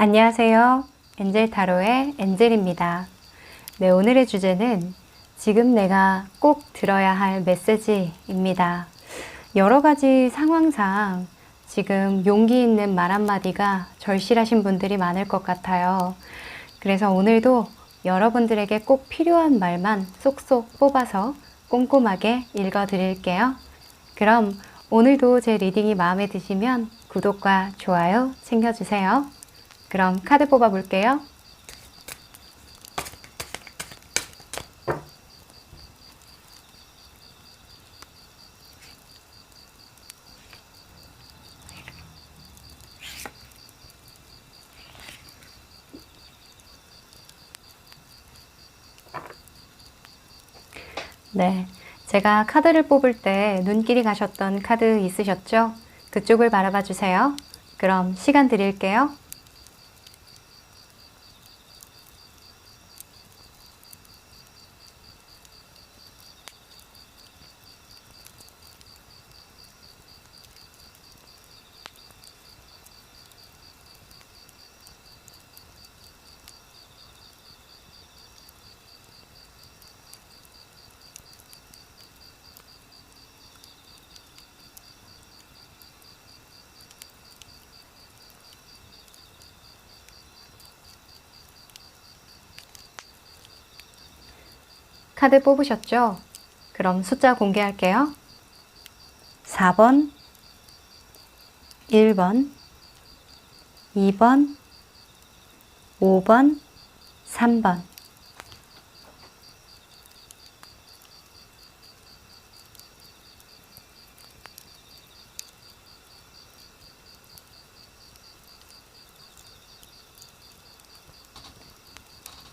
안녕하세요. 엔젤 타로의 엔젤입니다. 네, 오늘의 주제는 지금 내가 꼭 들어야 할 메시지입니다. 여러 가지 상황상 지금 용기 있는 말 한마디가 절실하신 분들이 많을 것 같아요. 그래서 오늘도 여러분들에게 꼭 필요한 말만 쏙쏙 뽑아서 꼼꼼하게 읽어 드릴게요. 그럼 오늘도 제 리딩이 마음에 드시면 구독과 좋아요 챙겨주세요. 그럼 카드 뽑아 볼게요. 네, 제가 카드를 뽑을 때 눈길이 가셨던 카드 있으셨죠? 그쪽을 바라봐 주세요. 그럼 시간 드릴게요. 카드 뽑으셨죠? 그럼 숫자 공개할게요. 4번, 1번, 2번, 5번, 3번.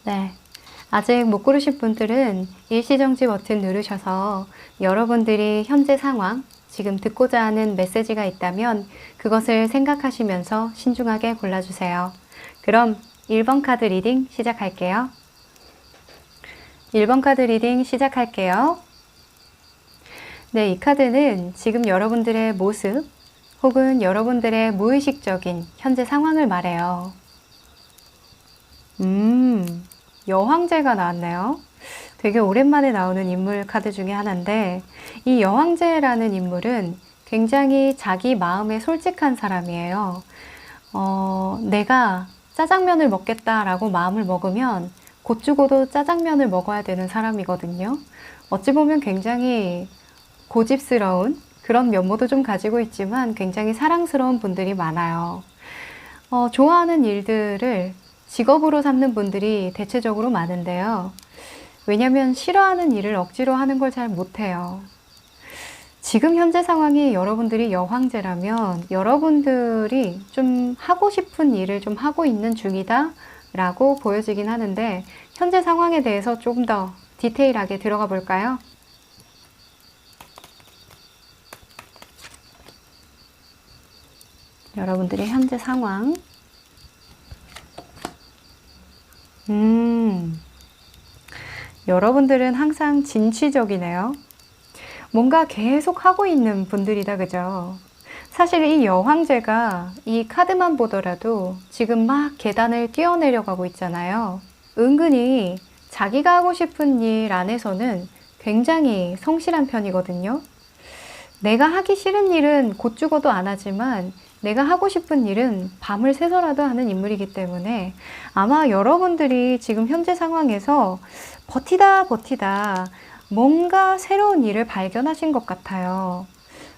네. 아직 못 고르신 분들은 일시정지 버튼 누르셔서 여러분들이 현재 상황, 지금 듣고자 하는 메시지가 있다면 그것을 생각하시면서 신중하게 골라주세요. 그럼 1번 카드 리딩 시작할게요. 1번 카드 리딩 시작할게요. 네, 이 카드는 지금 여러분들의 모습 혹은 여러분들의 무의식적인 현재 상황을 말해요. 여왕제가 나왔네요. 되게 오랜만에 나오는 인물 카드 중에 하나인데 이 여왕제라는 인물은 굉장히 자기 마음에 솔직한 사람이에요. 내가 짜장면을 먹겠다라고 마음을 먹으면 곧 죽어도 짜장면을 먹어야 되는 사람이거든요. 어찌 보면 굉장히 고집스러운 그런 면모도 좀 가지고 있지만 굉장히 사랑스러운 분들이 많아요. 좋아하는 일들을 직업으로 삼는 분들이 대체적으로 많은데요. 왜냐하면 싫어하는 일을 억지로 하는 걸 잘 못해요. 지금 현재 상황이 여러분들이 여황제라면 여러분들이 좀 하고 싶은 일을 좀 하고 있는 중이다 라고 보여지긴 하는데 현재 상황에 대해서 조금 더 디테일하게 들어가 볼까요? 여러분들의 현재 상황. 여러분들은 항상 진취적이네요. 뭔가 계속 하고 있는 분들이다, 그죠? 사실 이 여황제가 이 카드만 보더라도 지금 막 계단을 뛰어내려가고 있잖아요. 은근히 자기가 하고 싶은 일 안에서는 굉장히 성실한 편이거든요. 내가 하기 싫은 일은 곧 죽어도 안 하지만 내가 하고 싶은 일은 밤을 새서라도 하는 인물이기 때문에 아마 여러분들이 지금 현재 상황에서 버티다 뭔가 새로운 일을 발견하신 것 같아요.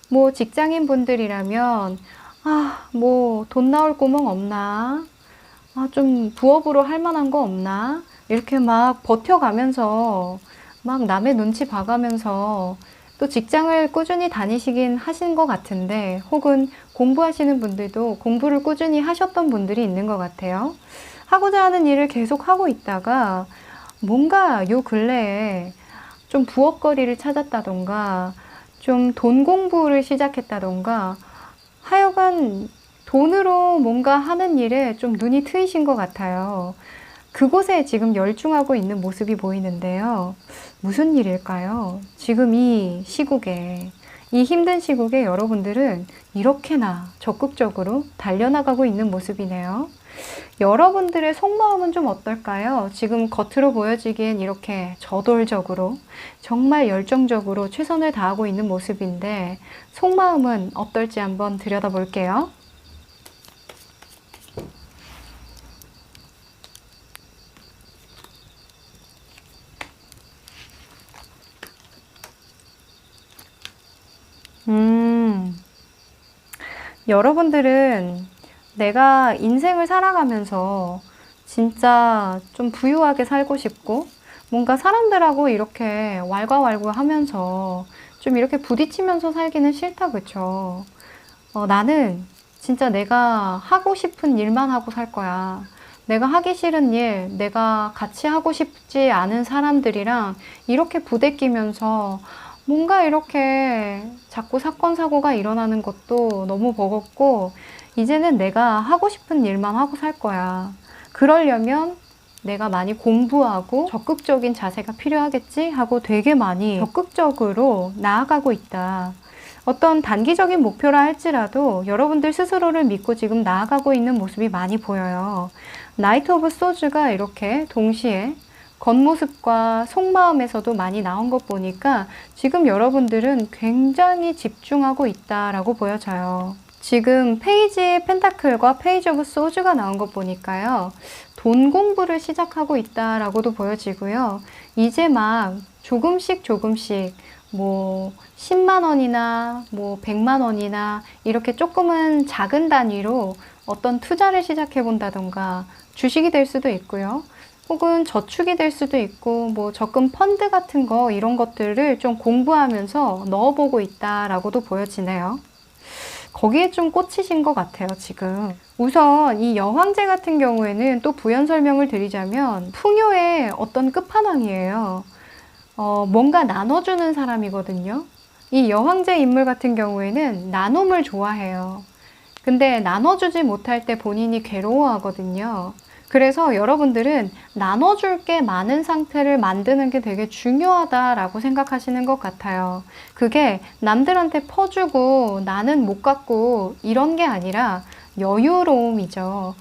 뭐 직장인 분들이라면 뭐 돈 나올 구멍 없나? 좀 부업으로 할 만한 거 없나? 이렇게 막 버텨가면서 막 남의 눈치 봐가면서 또 직장을 꾸준히 다니시긴 하신 것 같은데 혹은 공부하시는 분들도 공부를 꾸준히 하셨던 분들이 있는 것 같아요. 하고자 하는 일을 계속 하고 있다가 뭔가 요 근래에 좀 부업거리를 찾았다던가 좀 돈 공부를 시작했다던가 하여간 돈으로 뭔가 하는 일에 좀 눈이 트이신 것 같아요. 그곳에 지금 열중하고 있는 모습이 보이는데요. 무슨 일일까요? 지금 이 시국에, 이 힘든 시국에 여러분들은 이렇게나 적극적으로 달려나가고 있는 모습이네요. 여러분들의 속마음은 좀 어떨까요? 지금 겉으로 보여지기엔 이렇게 저돌적으로, 정말 열정적으로 최선을 다하고 있는 모습인데, 속마음은 어떨지 한번 들여다볼게요. 여러분들은 내가 인생을 살아가면서 진짜 좀 부유하게 살고 싶고, 뭔가 사람들하고 이렇게 왈가왈부 하면서 좀 이렇게 부딪히면서 살기는 싫다, 그쵸? 나는 진짜 내가 하고 싶은 일만 하고 살 거야. 내가 하기 싫은 일, 내가 같이 하고 싶지 않은 사람들이랑 이렇게 부대끼면서 뭔가 이렇게 자꾸 사건, 사고가 일어나는 것도 너무 버겁고, 이제는 내가 하고 싶은 일만 하고 살 거야. 그러려면 내가 많이 공부하고 적극적인 자세가 필요하겠지 하고 되게 많이 적극적으로 나아가고 있다. 어떤 단기적인 목표라 할지라도 여러분들 스스로를 믿고 지금 나아가고 있는 모습이 많이 보여요. 나이트 오브 소즈가 이렇게 동시에 겉모습과 속마음에서도 많이 나온 것 보니까 지금 여러분들은 굉장히 집중하고 있다라고 보여져요. 지금 페이지 펜타클과 페이지 오브 소즈가 나온 것 보니까요. 돈 공부를 시작하고 있다라고도 보여지고요. 이제 막 조금씩 뭐 10만 원이나 뭐 100만 원이나 이렇게 조금은 작은 단위로 어떤 투자를 시작해 본다던가, 주식이 될 수도 있고요. 혹은 저축이 될 수도 있고, 뭐 적금 펀드 같은 거, 이런 것들을 좀 공부하면서 넣어보고 있다라고도 보여지네요. 거기에 좀 꽂히신 것 같아요, 지금. 우선 이 여황제 같은 경우에는 또 부연 설명을 드리자면 풍요의 어떤 끝판왕이에요. 뭔가 나눠주는 사람이거든요. 이 여황제 인물 같은 경우에는 나눔을 좋아해요. 근데 나눠주지 못할 때 본인이 괴로워하거든요. 그래서 여러분들은 나눠줄 게 많은 상태를 만드는 게 되게 중요하다라고 생각하시는 것 같아요. 그게 남들한테 퍼주고 나는 못 갖고 이런 게 아니라 여유로움이죠.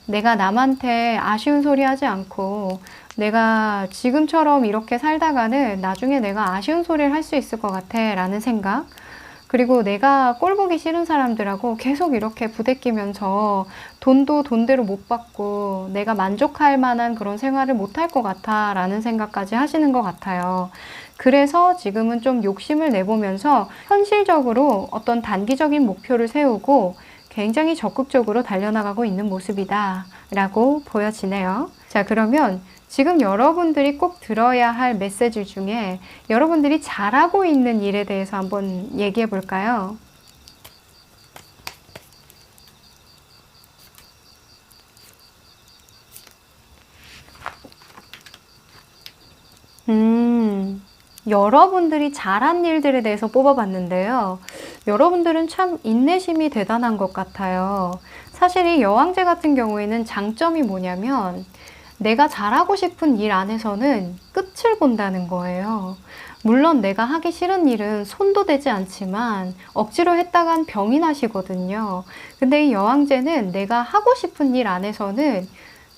내가 남한테 아쉬운 소리 하지 않고, 내가 지금처럼 이렇게 살다가는 나중에 내가 아쉬운 소리를 할 수 있을 것 같아 라는 생각. 그리고 내가 꼴 보기 싫은 사람들하고 계속 이렇게 부대끼면서 돈도 돈대로 못 받고 내가 만족할 만한 그런 생활을 못 할 것 같아 라는 생각까지 하시는 것 같아요. 그래서 지금은 좀 욕심을 내보면서 현실적으로 어떤 단기적인 목표를 세우고 굉장히 적극적으로 달려나가고 있는 모습이다 라고 보여지네요. 자, 그러면 지금 여러분들이 꼭 들어야 할 메시지 중에 여러분들이 잘하고 있는 일에 대해서 한번 얘기해 볼까요? 여러분들이 잘한 일들에 대해서 뽑아봤는데요. 여러분들은 참 인내심이 대단한 것 같아요. 사실 이 여왕제 같은 경우에는 장점이 뭐냐면 내가 잘하고 싶은 일 안에서는 끝을 본다는 거예요. 물론 내가 하기 싫은 일은 손도 대지 않지만 억지로 했다간 병이 나시거든요. 근데 이 여왕제는 내가 하고 싶은 일 안에서는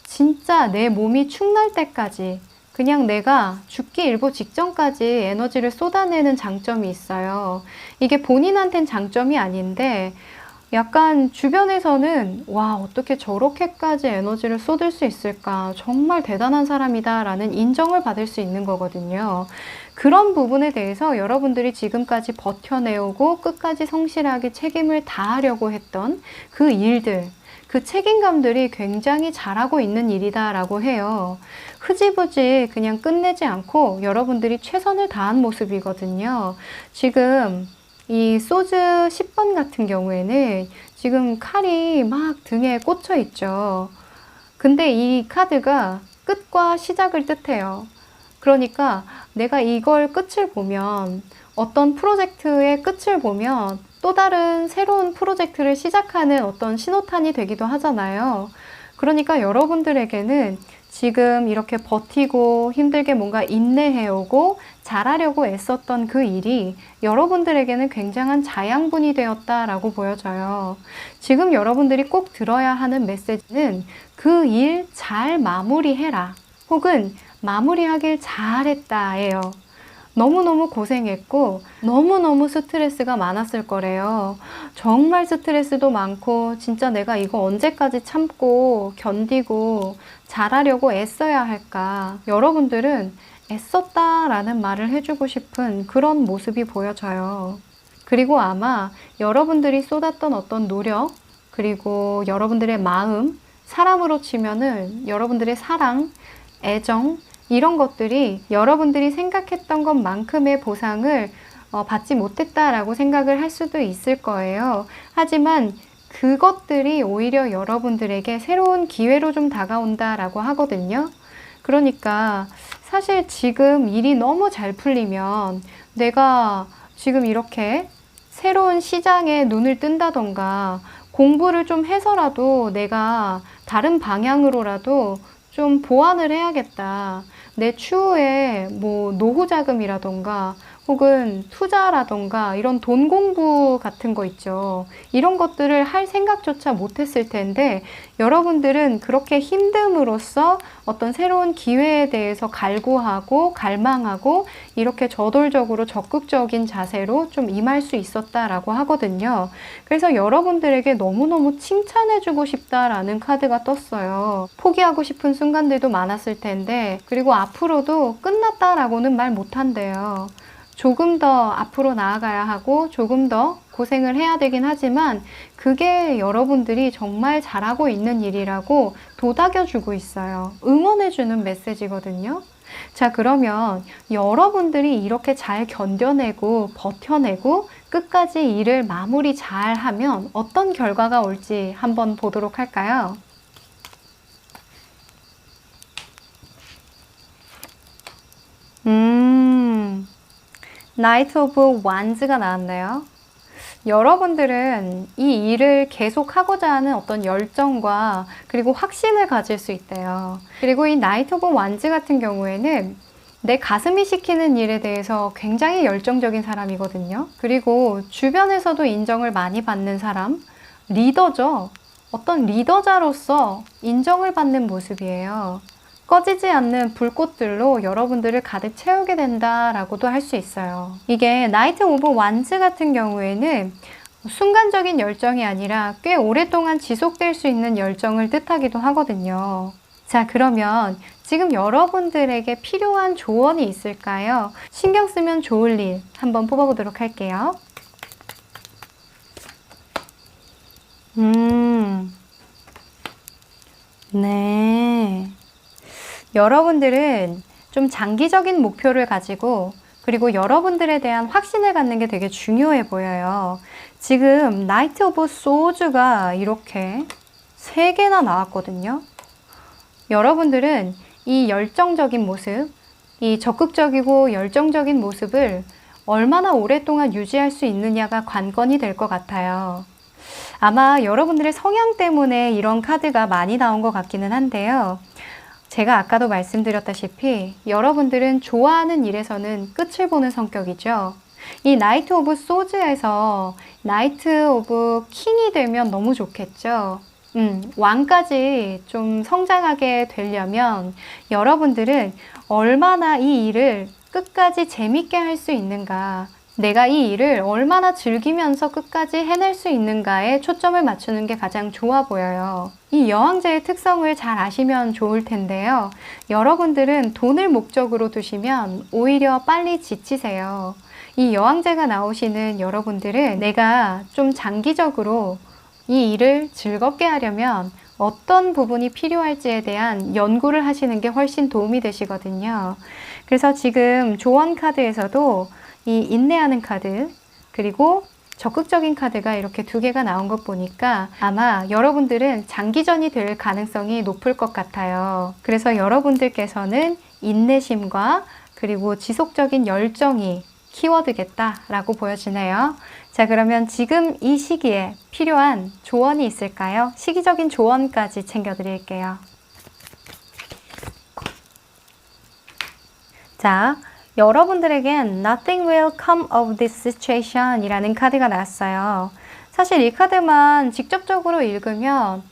진짜 내 몸이 축날 때까지, 그냥 내가 죽기 일보 직전까지 에너지를 쏟아내는 장점이 있어요. 이게 본인한텐 장점이 아닌데 약간 주변에서는 와, 어떻게 저렇게까지 에너지를 쏟을 수 있을까? 정말 대단한 사람이다 라는 인정을 받을 수 있는 거거든요. 그런 부분에 대해서 여러분들이 지금까지 버텨내오고 끝까지 성실하게 책임을 다하려고 했던 그 일들, 그 책임감들이 굉장히 잘하고 있는 일이다라고 해요. 흐지부지 그냥 끝내지 않고 여러분들이 최선을 다한 모습이거든요. 지금 이 소즈 10번 같은 경우에는 지금 칼이 막 등에 꽂혀 있죠. 근데 이 카드가 끝과 시작을 뜻해요. 그러니까 내가 이걸 끝을 보면, 어떤 프로젝트의 끝을 보면 또 다른 새로운 프로젝트를 시작하는 어떤 신호탄이 되기도 하잖아요. 그러니까 여러분들에게는 지금 이렇게 버티고 힘들게 뭔가 인내해오고 잘하려고 애썼던 그 일이 여러분들에게는 굉장한 자양분이 되었다라고 보여져요. 지금 여러분들이 꼭 들어야 하는 메시지는 그 일 잘 마무리해라. 혹은 마무리하길 잘했다예요. 너무너무 고생했고 너무너무 스트레스가 많았을 거래요. 정말 스트레스도 많고 진짜 내가 이거 언제까지 참고 견디고 잘하려고 애써야 할까. 여러분들은 애썼다라는 말을 해주고 싶은 그런 모습이 보여져요. 그리고 아마 여러분들이 쏟았던 어떤 노력, 그리고 여러분들의 마음, 사람으로 치면은 여러분들의 사랑, 애정, 이런 것들이 여러분들이 생각했던 것만큼의 보상을 받지 못했다라고 생각을 할 수도 있을 거예요. 하지만 그것들이 오히려 여러분들에게 새로운 기회로 좀 다가온다라고 하거든요. 그러니까 사실 지금 일이 너무 잘 풀리면 내가 지금 이렇게 새로운 시장에 눈을 뜬다던가 공부를 좀 해서라도 내가 다른 방향으로라도 좀 보완을 해야겠다. 내 추후에 뭐 노후 자금이라던가 혹은 투자라던가 이런 돈 공부 같은 거 있죠. 이런 것들을 할 생각조차 못했을 텐데 여러분들은 그렇게 힘듦으로써 어떤 새로운 기회에 대해서 갈구하고 갈망하고 이렇게 저돌적으로 적극적인 자세로 좀 임할 수 있었다라고 하거든요. 그래서 여러분들에게 너무너무 칭찬해주고 싶다라는 카드가 떴어요. 포기하고 싶은 순간들도 많았을 텐데 그리고 앞으로도 끝났다라고는 말 못한대요. 조금 더 앞으로 나아가야 하고 조금 더 고생을 해야 되긴 하지만 그게 여러분들이 정말 잘하고 있는 일이라고 도닥여주고 있어요. 응원해주는 메시지거든요. 자, 그러면 여러분들이 이렇게 잘 견뎌내고 버텨내고 끝까지 일을 마무리 잘 하면 어떤 결과가 올지 한번 보도록 할까요? 나이트 오브 완즈가 나왔네요. 여러분들은 이 일을 계속 하고자 하는 어떤 열정과 그리고 확신을 가질 수 있대요. 그리고 이 나이트 오브 완즈 같은 경우에는 내 가슴이 시키는 일에 대해서 굉장히 열정적인 사람이거든요. 그리고 주변에서도 인정을 많이 받는 사람, 리더죠. 어떤 리더자로서 인정을 받는 모습이에요. 꺼지지 않는 불꽃들로 여러분들을 가득 채우게 된다라고도 할 수 있어요. 이게 나이트 오브 완즈 같은 경우에는 순간적인 열정이 아니라 꽤 오랫동안 지속될 수 있는 열정을 뜻하기도 하거든요. 자, 그러면 지금 여러분들에게 필요한 조언이 있을까요? 신경 쓰면 좋을 일 한번 뽑아보도록 할게요. 네. 여러분들은 좀 장기적인 목표를 가지고 그리고 여러분들에 대한 확신을 갖는 게 되게 중요해 보여요. 지금 나이트 오브 소즈가 이렇게 3개나 나왔거든요. 여러분들은 이 열정적인 모습, 이 적극적이고 열정적인 모습을 얼마나 오랫동안 유지할 수 있느냐가 관건이 될 것 같아요. 아마 여러분들의 성향 때문에 이런 카드가 많이 나온 것 같기는 한데요. 제가 아까도 말씀드렸다시피 여러분들은 좋아하는 일에서는 끝을 보는 성격이죠. 이 나이트 오브 소즈에서 나이트 오브 킹이 되면 너무 좋겠죠. 왕까지 좀 성장하게 되려면 여러분들은 얼마나 이 일을 끝까지 재밌게 할 수 있는가, 내가 이 일을 얼마나 즐기면서 끝까지 해낼 수 있는가에 초점을 맞추는 게 가장 좋아 보여요. 이 여왕제의 특성을 잘 아시면 좋을 텐데요. 여러분들은 돈을 목적으로 두시면 오히려 빨리 지치세요. 이 여왕제가 나오시는 여러분들은 내가 좀 장기적으로 이 일을 즐겁게 하려면 어떤 부분이 필요할지에 대한 연구를 하시는 게 훨씬 도움이 되시거든요. 그래서 지금 조언 카드에서도 이 인내하는 카드 그리고 적극적인 카드가 이렇게 2개가 나온 것 보니까 아마 여러분들은 장기전이 될 가능성이 높을 것 같아요. 그래서 여러분들께서는 인내심과 그리고 지속적인 열정이 키워드겠다라고 보여지네요. 자, 그러면 지금 이 시기에 필요한 조언이 있을까요? 시기적인 조언까지 챙겨드릴게요. 자, 여러분들에겐 Nothing will come of this situation 이라는 카드가 나왔어요. 사실 이 카드만 직접적으로 읽으면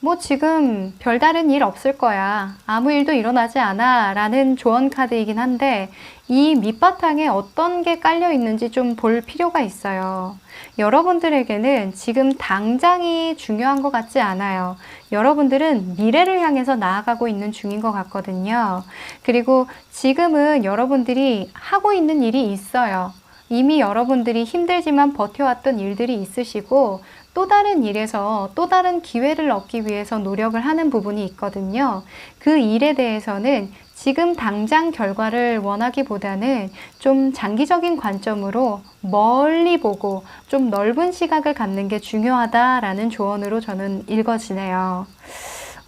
뭐 지금 별다른 일 없을 거야. 아무 일도 일어나지 않아. 라는 조언 카드이긴 한데 이 밑바탕에 어떤 게 깔려 있는지 좀 볼 필요가 있어요. 여러분들에게는 지금 당장이 중요한 것 같지 않아요. 여러분들은 미래를 향해서 나아가고 있는 중인 것 같거든요. 그리고 지금은 여러분들이 하고 있는 일이 있어요. 이미 여러분들이 힘들지만 버텨왔던 일들이 있으시고 또 다른 일에서 또 다른 기회를 얻기 위해서 노력을 하는 부분이 있거든요. 그 일에 대해서는 지금 당장 결과를 원하기보다는 좀 장기적인 관점으로 멀리 보고 좀 넓은 시각을 갖는 게 중요하다라는 조언으로 저는 읽어지네요.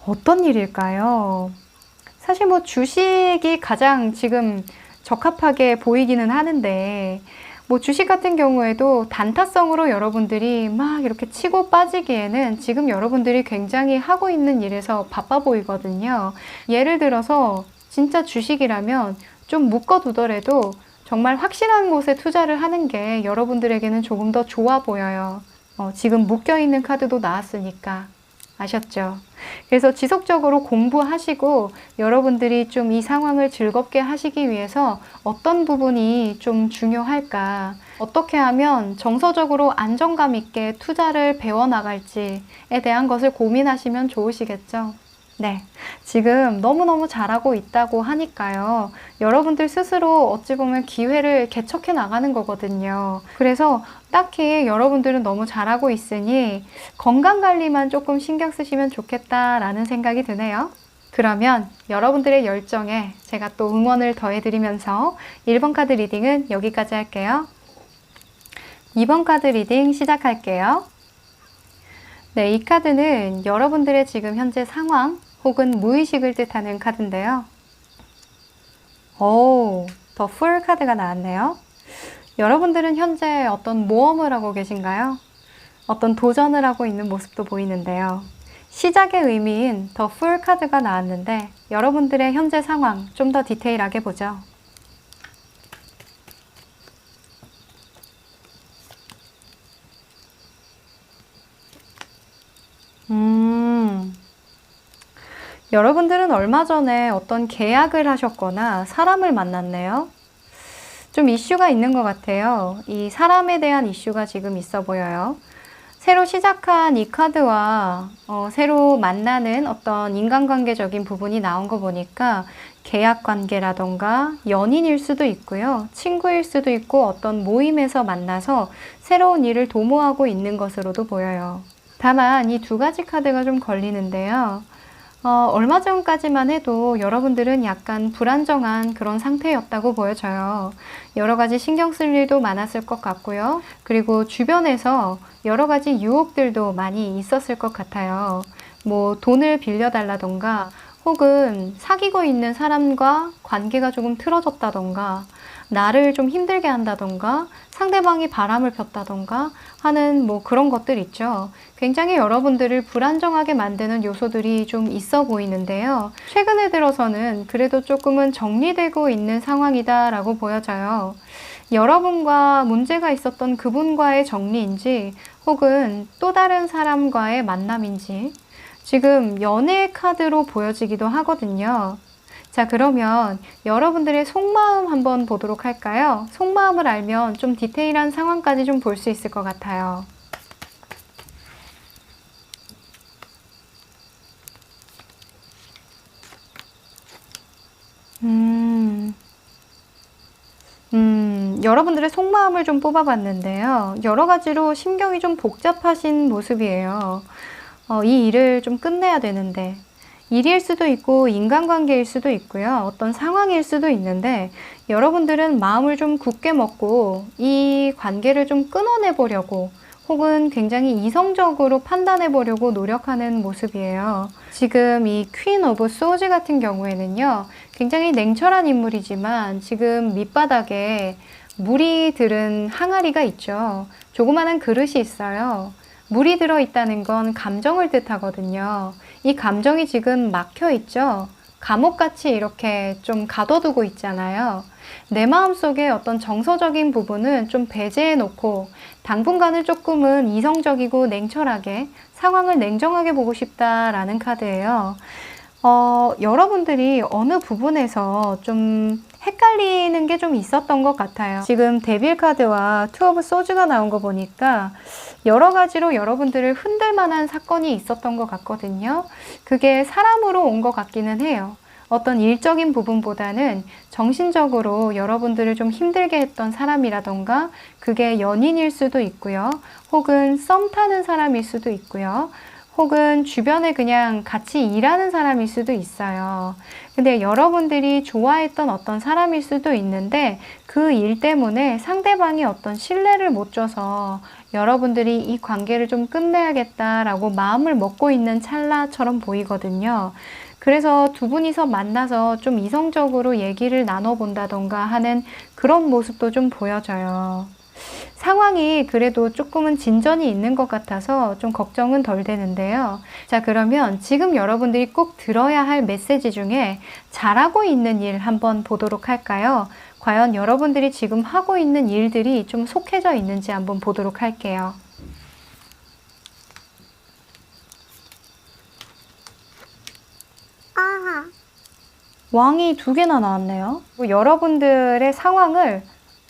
어떤 일일까요? 사실 뭐 주식이 가장 지금 적합하게 보이기는 하는데 뭐 주식 같은 경우에도 단타성으로 여러분들이 막 이렇게 치고 빠지기에는 지금 여러분들이 굉장히 하고 있는 일에서 바빠 보이거든요. 예를 들어서 진짜 주식이라면 좀 묶어두더라도 정말 확실한 곳에 투자를 하는 게 여러분들에게는 조금 더 좋아 보여요. 지금 묶여있는 카드도 나왔으니까. 아셨죠? 그래서 지속적으로 공부하시고 여러분들이 좀 이 상황을 즐겁게 하시기 위해서 어떤 부분이 좀 중요할까? 어떻게 하면 정서적으로 안정감 있게 투자를 배워나갈지에 대한 것을 고민하시면 좋으시겠죠? 네, 지금 너무너무 잘하고 있다고 하니까요. 여러분들 스스로 어찌 보면 기회를 개척해 나가는 거거든요. 그래서 딱히 여러분들은 너무 잘하고 있으니 건강관리만 조금 신경 쓰시면 좋겠다라는 생각이 드네요. 그러면 여러분들의 열정에 제가 또 응원을 더해드리면서 1번 카드 리딩은 여기까지 할게요. 2번 카드 리딩 시작할게요. 네, 이 카드는 여러분들의 지금 현재 상황 혹은 무의식을 뜻하는 카드인데요. 더 풀 카드가 나왔네요. 여러분들은 현재 어떤 모험을 하고 계신가요? 어떤 도전을 하고 있는 모습도 보이는데요. 시작의 의미인 더 풀 카드가 나왔는데 여러분들의 현재 상황 좀 더 디테일하게 보죠. 여러분들은 얼마 전에 어떤 계약을 하셨거나 사람을 만났네요. 좀 이슈가 있는 것 같아요. 이 사람에 대한 이슈가 지금 있어 보여요. 새로 시작한 이 카드와 새로 만나는 어떤 인간관계적인 부분이 나온 거 보니까 계약 관계라던가 연인일 수도 있고요. 친구일 수도 있고 어떤 모임에서 만나서 새로운 일을 도모하고 있는 것으로도 보여요. 다만 이 두 가지 카드가 좀 걸리는데요. 얼마 전까지만 해도 여러분들은 약간 불안정한 그런 상태였다고 보여져요. 여러 가지 신경 쓸 일도 많았을 것 같고요. 그리고 주변에서 여러 가지 유혹들도 많이 있었을 것 같아요. 뭐 돈을 빌려달라던가 혹은 사귀고 있는 사람과 관계가 조금 틀어졌다던가 나를 좀 힘들게 한다던가 상대방이 바람을 폈다던가 하는 뭐 그런 것들 있죠. 굉장히 여러분들을 불안정하게 만드는 요소들이 좀 있어 보이는데요. 최근에 들어서는 그래도 조금은 정리되고 있는 상황이다라고 보여져요. 여러분과 문제가 있었던 그분과의 정리인지 혹은 또 다른 사람과의 만남인지 지금 연애 카드로 보여지기도 하거든요. 자, 그러면 여러분들의 속마음 한번 보도록 할까요? 속마음을 알면 좀 디테일한 상황까지 좀 볼 수 있을 것 같아요. 여러분들의 속마음을 좀 뽑아봤는데요. 여러 가지로 심경이 좀 복잡하신 모습이에요. 이 일을 좀 끝내야 되는데 일일 수도 있고 인간관계일 수도 있고요. 어떤 상황일 수도 있는데 여러분들은 마음을 좀 굳게 먹고 이 관계를 좀 끊어내 보려고 혹은 굉장히 이성적으로 판단해 보려고 노력하는 모습이에요. 지금 이 퀸 오브 소즈 같은 경우에는요. 굉장히 냉철한 인물이지만 지금 밑바닥에 물이 들은 항아리가 있죠. 조그마한 그릇이 있어요. 물이 들어있다는 건 감정을 뜻하거든요. 이 감정이 지금 막혀 있죠. 감옥같이 이렇게 좀 가둬두고 있잖아요. 내 마음속에 어떤 정서적인 부분은 좀 배제해 놓고 당분간은 조금은 이성적이고 냉철하게 상황을 냉정하게 보고 싶다라는 카드예요. 여러분들이 어느 부분에서 좀 헷갈리는 게 좀 있었던 것 같아요. 지금 데빌 카드와 투 오브 소즈가 나온 거 보니까 여러 가지로 여러분들을 흔들 만한 사건이 있었던 것 같거든요. 그게 사람으로 온 것 같기는 해요. 어떤 일적인 부분보다는 정신적으로 여러분들을 좀 힘들게 했던 사람이라던가 그게 연인일 수도 있고요. 혹은 썸 타는 사람일 수도 있고요. 혹은 주변에 그냥 같이 일하는 사람일 수도 있어요. 근데 여러분들이 좋아했던 어떤 사람일 수도 있는데 그 일 때문에 상대방이 어떤 신뢰를 못 줘서 여러분들이 이 관계를 좀 끝내야겠다라고 마음을 먹고 있는 찰나처럼 보이거든요. 그래서 두 분이서 만나서 좀 이성적으로 얘기를 나눠본다던가 하는 그런 모습도 좀 보여져요. 상황이 그래도 조금은 진전이 있는 것 같아서 좀 걱정은 덜 되는데요. 자, 그러면 지금 여러분들이 꼭 들어야 할 메시지 중에 잘하고 있는 일 한번 보도록 할까요? 과연 여러분들이 지금 하고 있는 일들이 좀 속해져 있는지 한번 보도록 할게요. 왕이 2개나 나왔네요. 여러분들의 상황을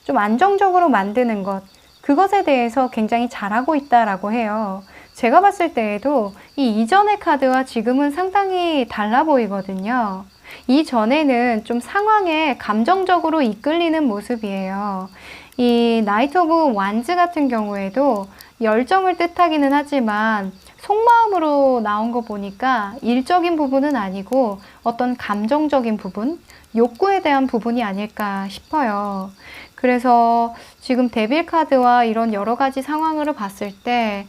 좀 안정적으로 만드는 것, 그것에 대해서 굉장히 잘하고 있다라고 해요. 제가 봤을 때에도 이 이전의 카드와 지금은 상당히 달라 보이거든요. 이전에는 좀 상황에 감정적으로 이끌리는 모습이에요. 이 나이트 오브 완즈 같은 경우에도 열정을 뜻하기는 하지만 속마음으로 나온 거 보니까 일적인 부분은 아니고 어떤 감정적인 부분, 욕구에 대한 부분이 아닐까 싶어요. 그래서 지금 데빌 카드와 이런 여러 가지 상황으로 봤을 때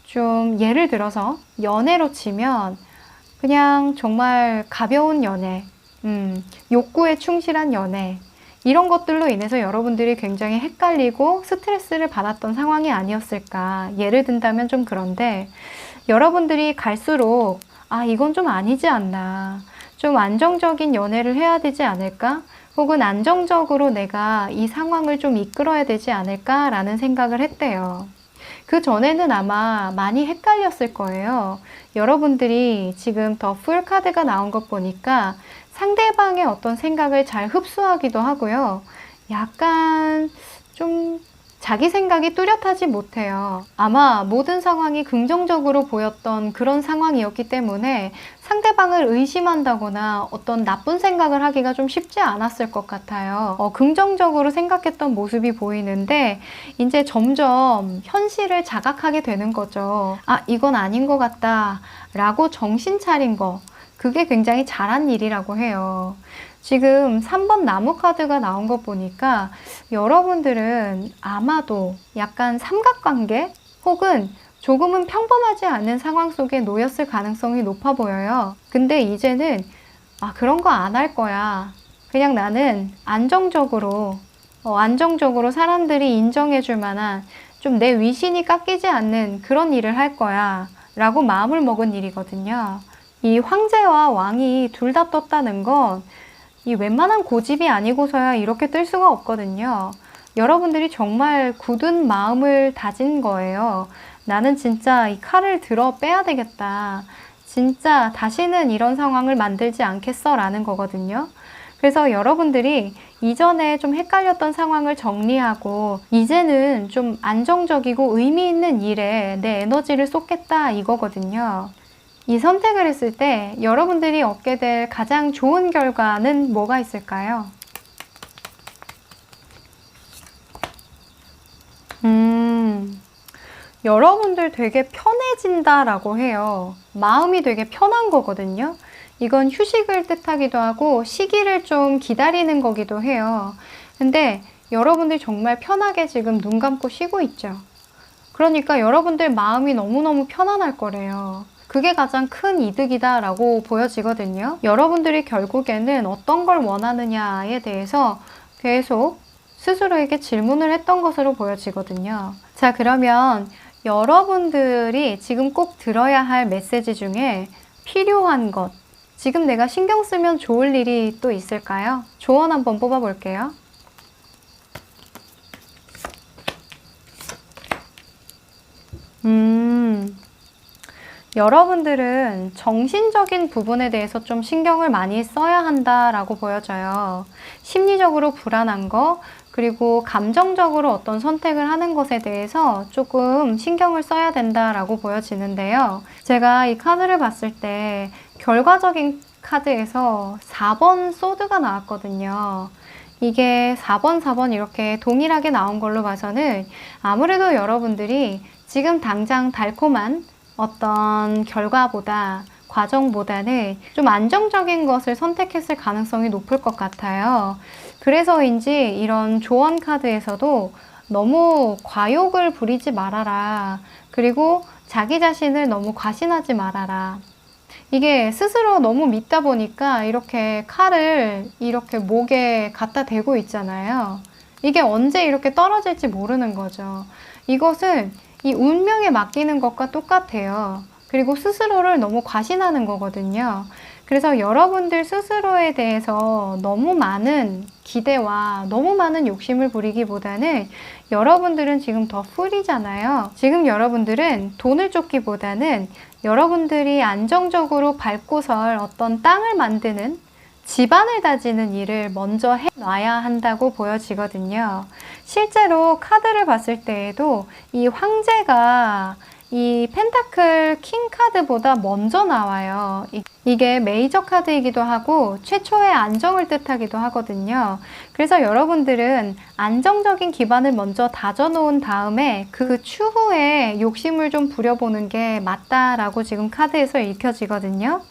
좀 예를 들어서 연애로 치면 그냥 정말 가벼운 연애, 욕구에 충실한 연애, 이런 것들로 인해서 여러분들이 굉장히 헷갈리고 스트레스를 받았던 상황이 아니었을까. 예를 든다면 좀 그런데 여러분들이 갈수록 이건 좀 아니지 않나. 좀 안정적인 연애를 해야 되지 않을까? 혹은 안정적으로 내가 이 상황을 좀 이끌어야 되지 않을까라는 생각을 했대요. 그 전에는 아마 많이 헷갈렸을 거예요. 여러분들이 지금 더 풀 카드가 나온 것 보니까 상대방의 어떤 생각을 잘 흡수하기도 하고요. 약간 좀 자기 생각이 뚜렷하지 못해요. 아마 모든 상황이 긍정적으로 보였던 그런 상황이었기 때문에 상대방을 의심한다거나 어떤 나쁜 생각을 하기가 좀 쉽지 않았을 것 같아요. 긍정적으로 생각했던 모습이 보이는데 이제 점점 현실을 자각하게 되는 거죠. 이건 아닌 것 같다 라고 정신 차린 거, 그게 굉장히 잘한 일이라고 해요. 지금 3번 나무 카드가 나온 거 보니까 여러분들은 아마도 약간 삼각관계 혹은 조금은 평범하지 않은 상황 속에 놓였을 가능성이 높아 보여요. 근데 이제는 그런 거 안 할 거야. 그냥 나는 안정적으로 사람들이 인정해 줄 만한 좀 내 위신이 깎이지 않는 그런 일을 할 거야 라고 마음을 먹은 일이거든요. 이 황제와 왕이 둘 다 떴다는 건 이 웬만한 고집이 아니고서야 이렇게 뜰 수가 없거든요. 여러분들이 정말 굳은 마음을 다진 거예요. 나는 진짜 이 칼을 들어 빼야 되겠다. 진짜 다시는 이런 상황을 만들지 않겠어 라는 거거든요. 그래서 여러분들이 이전에 좀 헷갈렸던 상황을 정리하고 이제는 좀 안정적이고 의미 있는 일에 내 에너지를 쏟겠다 이거거든요. 이 선택을 했을 때 여러분들이 얻게 될 가장 좋은 결과는 뭐가 있을까요? 여러분들 되게 편해진다라고 해요. 마음이 되게 편한 거거든요. 이건 휴식을 뜻하기도 하고 시기를 좀 기다리는 거기도 해요. 근데 여러분들 정말 편하게 지금 눈 감고 쉬고 있죠. 그러니까 여러분들 마음이 너무너무 편안할 거래요. 그게 가장 큰 이득이다라고 보여지거든요. 여러분들이 결국에는 어떤 걸 원하느냐에 대해서 계속 스스로에게 질문을 했던 것으로 보여지거든요. 자, 그러면 여러분들이 지금 꼭 들어야 할 메시지 중에 필요한 것, 지금 내가 신경 쓰면 좋을 일이 또 있을까요? 조언 한번 뽑아볼게요. 여러분들은 정신적인 부분에 대해서 좀 신경을 많이 써야 한다라고 보여져요. 심리적으로 불안한 거, 그리고 감정적으로 어떤 선택을 하는 것에 대해서 조금 신경을 써야 된다라고 보여지는데요. 제가 이 카드를 봤을 때 결과적인 카드에서 4번 소드가 나왔거든요. 이게 4번, 4번 이렇게 동일하게 나온 걸로 봐서는 아무래도 여러분들이 지금 당장 달콤한 어떤 결과보다 과정보다는 좀 안정적인 것을 선택했을 가능성이 높을 것 같아요. 그래서인지 이런 조언 카드에서도 너무 과욕을 부리지 말아라. 그리고 자기 자신을 너무 과신하지 말아라. 이게 스스로 너무 믿다 보니까 이렇게 칼을 이렇게 목에 갖다 대고 있잖아요. 이게 언제 이렇게 떨어질지 모르는 거죠. 이것은 이 운명에 맡기는 것과 똑같아요. 그리고 스스로를 너무 과신하는 거거든요. 그래서 여러분들 스스로에 대해서 너무 많은 기대와 너무 많은 욕심을 부리기보다는 여러분들은 지금 더 풀이잖아요. 지금 여러분들은 돈을 쫓기보다는 여러분들이 안정적으로 밟고 설 어떤 땅을 만드는 집안을 다지는 일을 먼저 해놔야 한다고 보여지거든요. 실제로 카드를 봤을 때에도 이 황제가 이 펜타클 킹 카드보다 먼저 나와요. 이게 메이저 카드이기도 하고 최초의 안정을 뜻하기도 하거든요. 그래서 여러분들은 안정적인 기반을 먼저 다져놓은 다음에 그 추후에 욕심을 좀 부려보는 게 맞다라고 지금 카드에서 읽혀지거든요.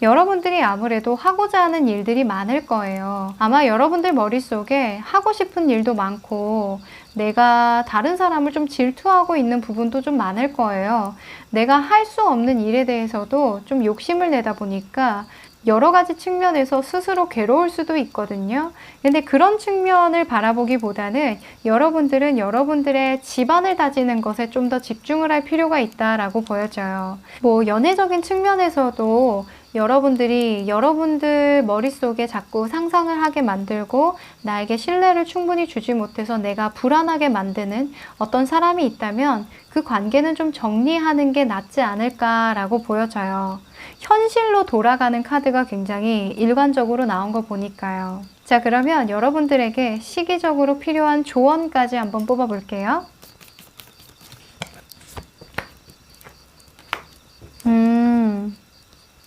여러분들이 아무래도 하고자 하는 일들이 많을 거예요. 아마 여러분들 머릿속에 하고 싶은 일도 많고 내가 다른 사람을 좀 질투하고 있는 부분도 좀 많을 거예요. 내가 할 수 없는 일에 대해서도 좀 욕심을 내다 보니까 여러 가지 측면에서 스스로 괴로울 수도 있거든요. 근데 그런 측면을 바라보기보다는 여러분들은 여러분들의 집안을 다지는 것에 좀 더 집중을 할 필요가 있다라고 보여져요. 뭐 연애적인 측면에서도 여러분들이 여러분들 머릿속에 자꾸 상상을 하게 만들고 나에게 신뢰를 충분히 주지 못해서 내가 불안하게 만드는 어떤 사람이 있다면 그 관계는 좀 정리하는 게 낫지 않을까라고 보여져요. 현실로 돌아가는 카드가 굉장히 일관적으로 나온 거 보니까요. 자, 그러면 여러분들에게 시기적으로 필요한 조언까지 한번 뽑아볼게요.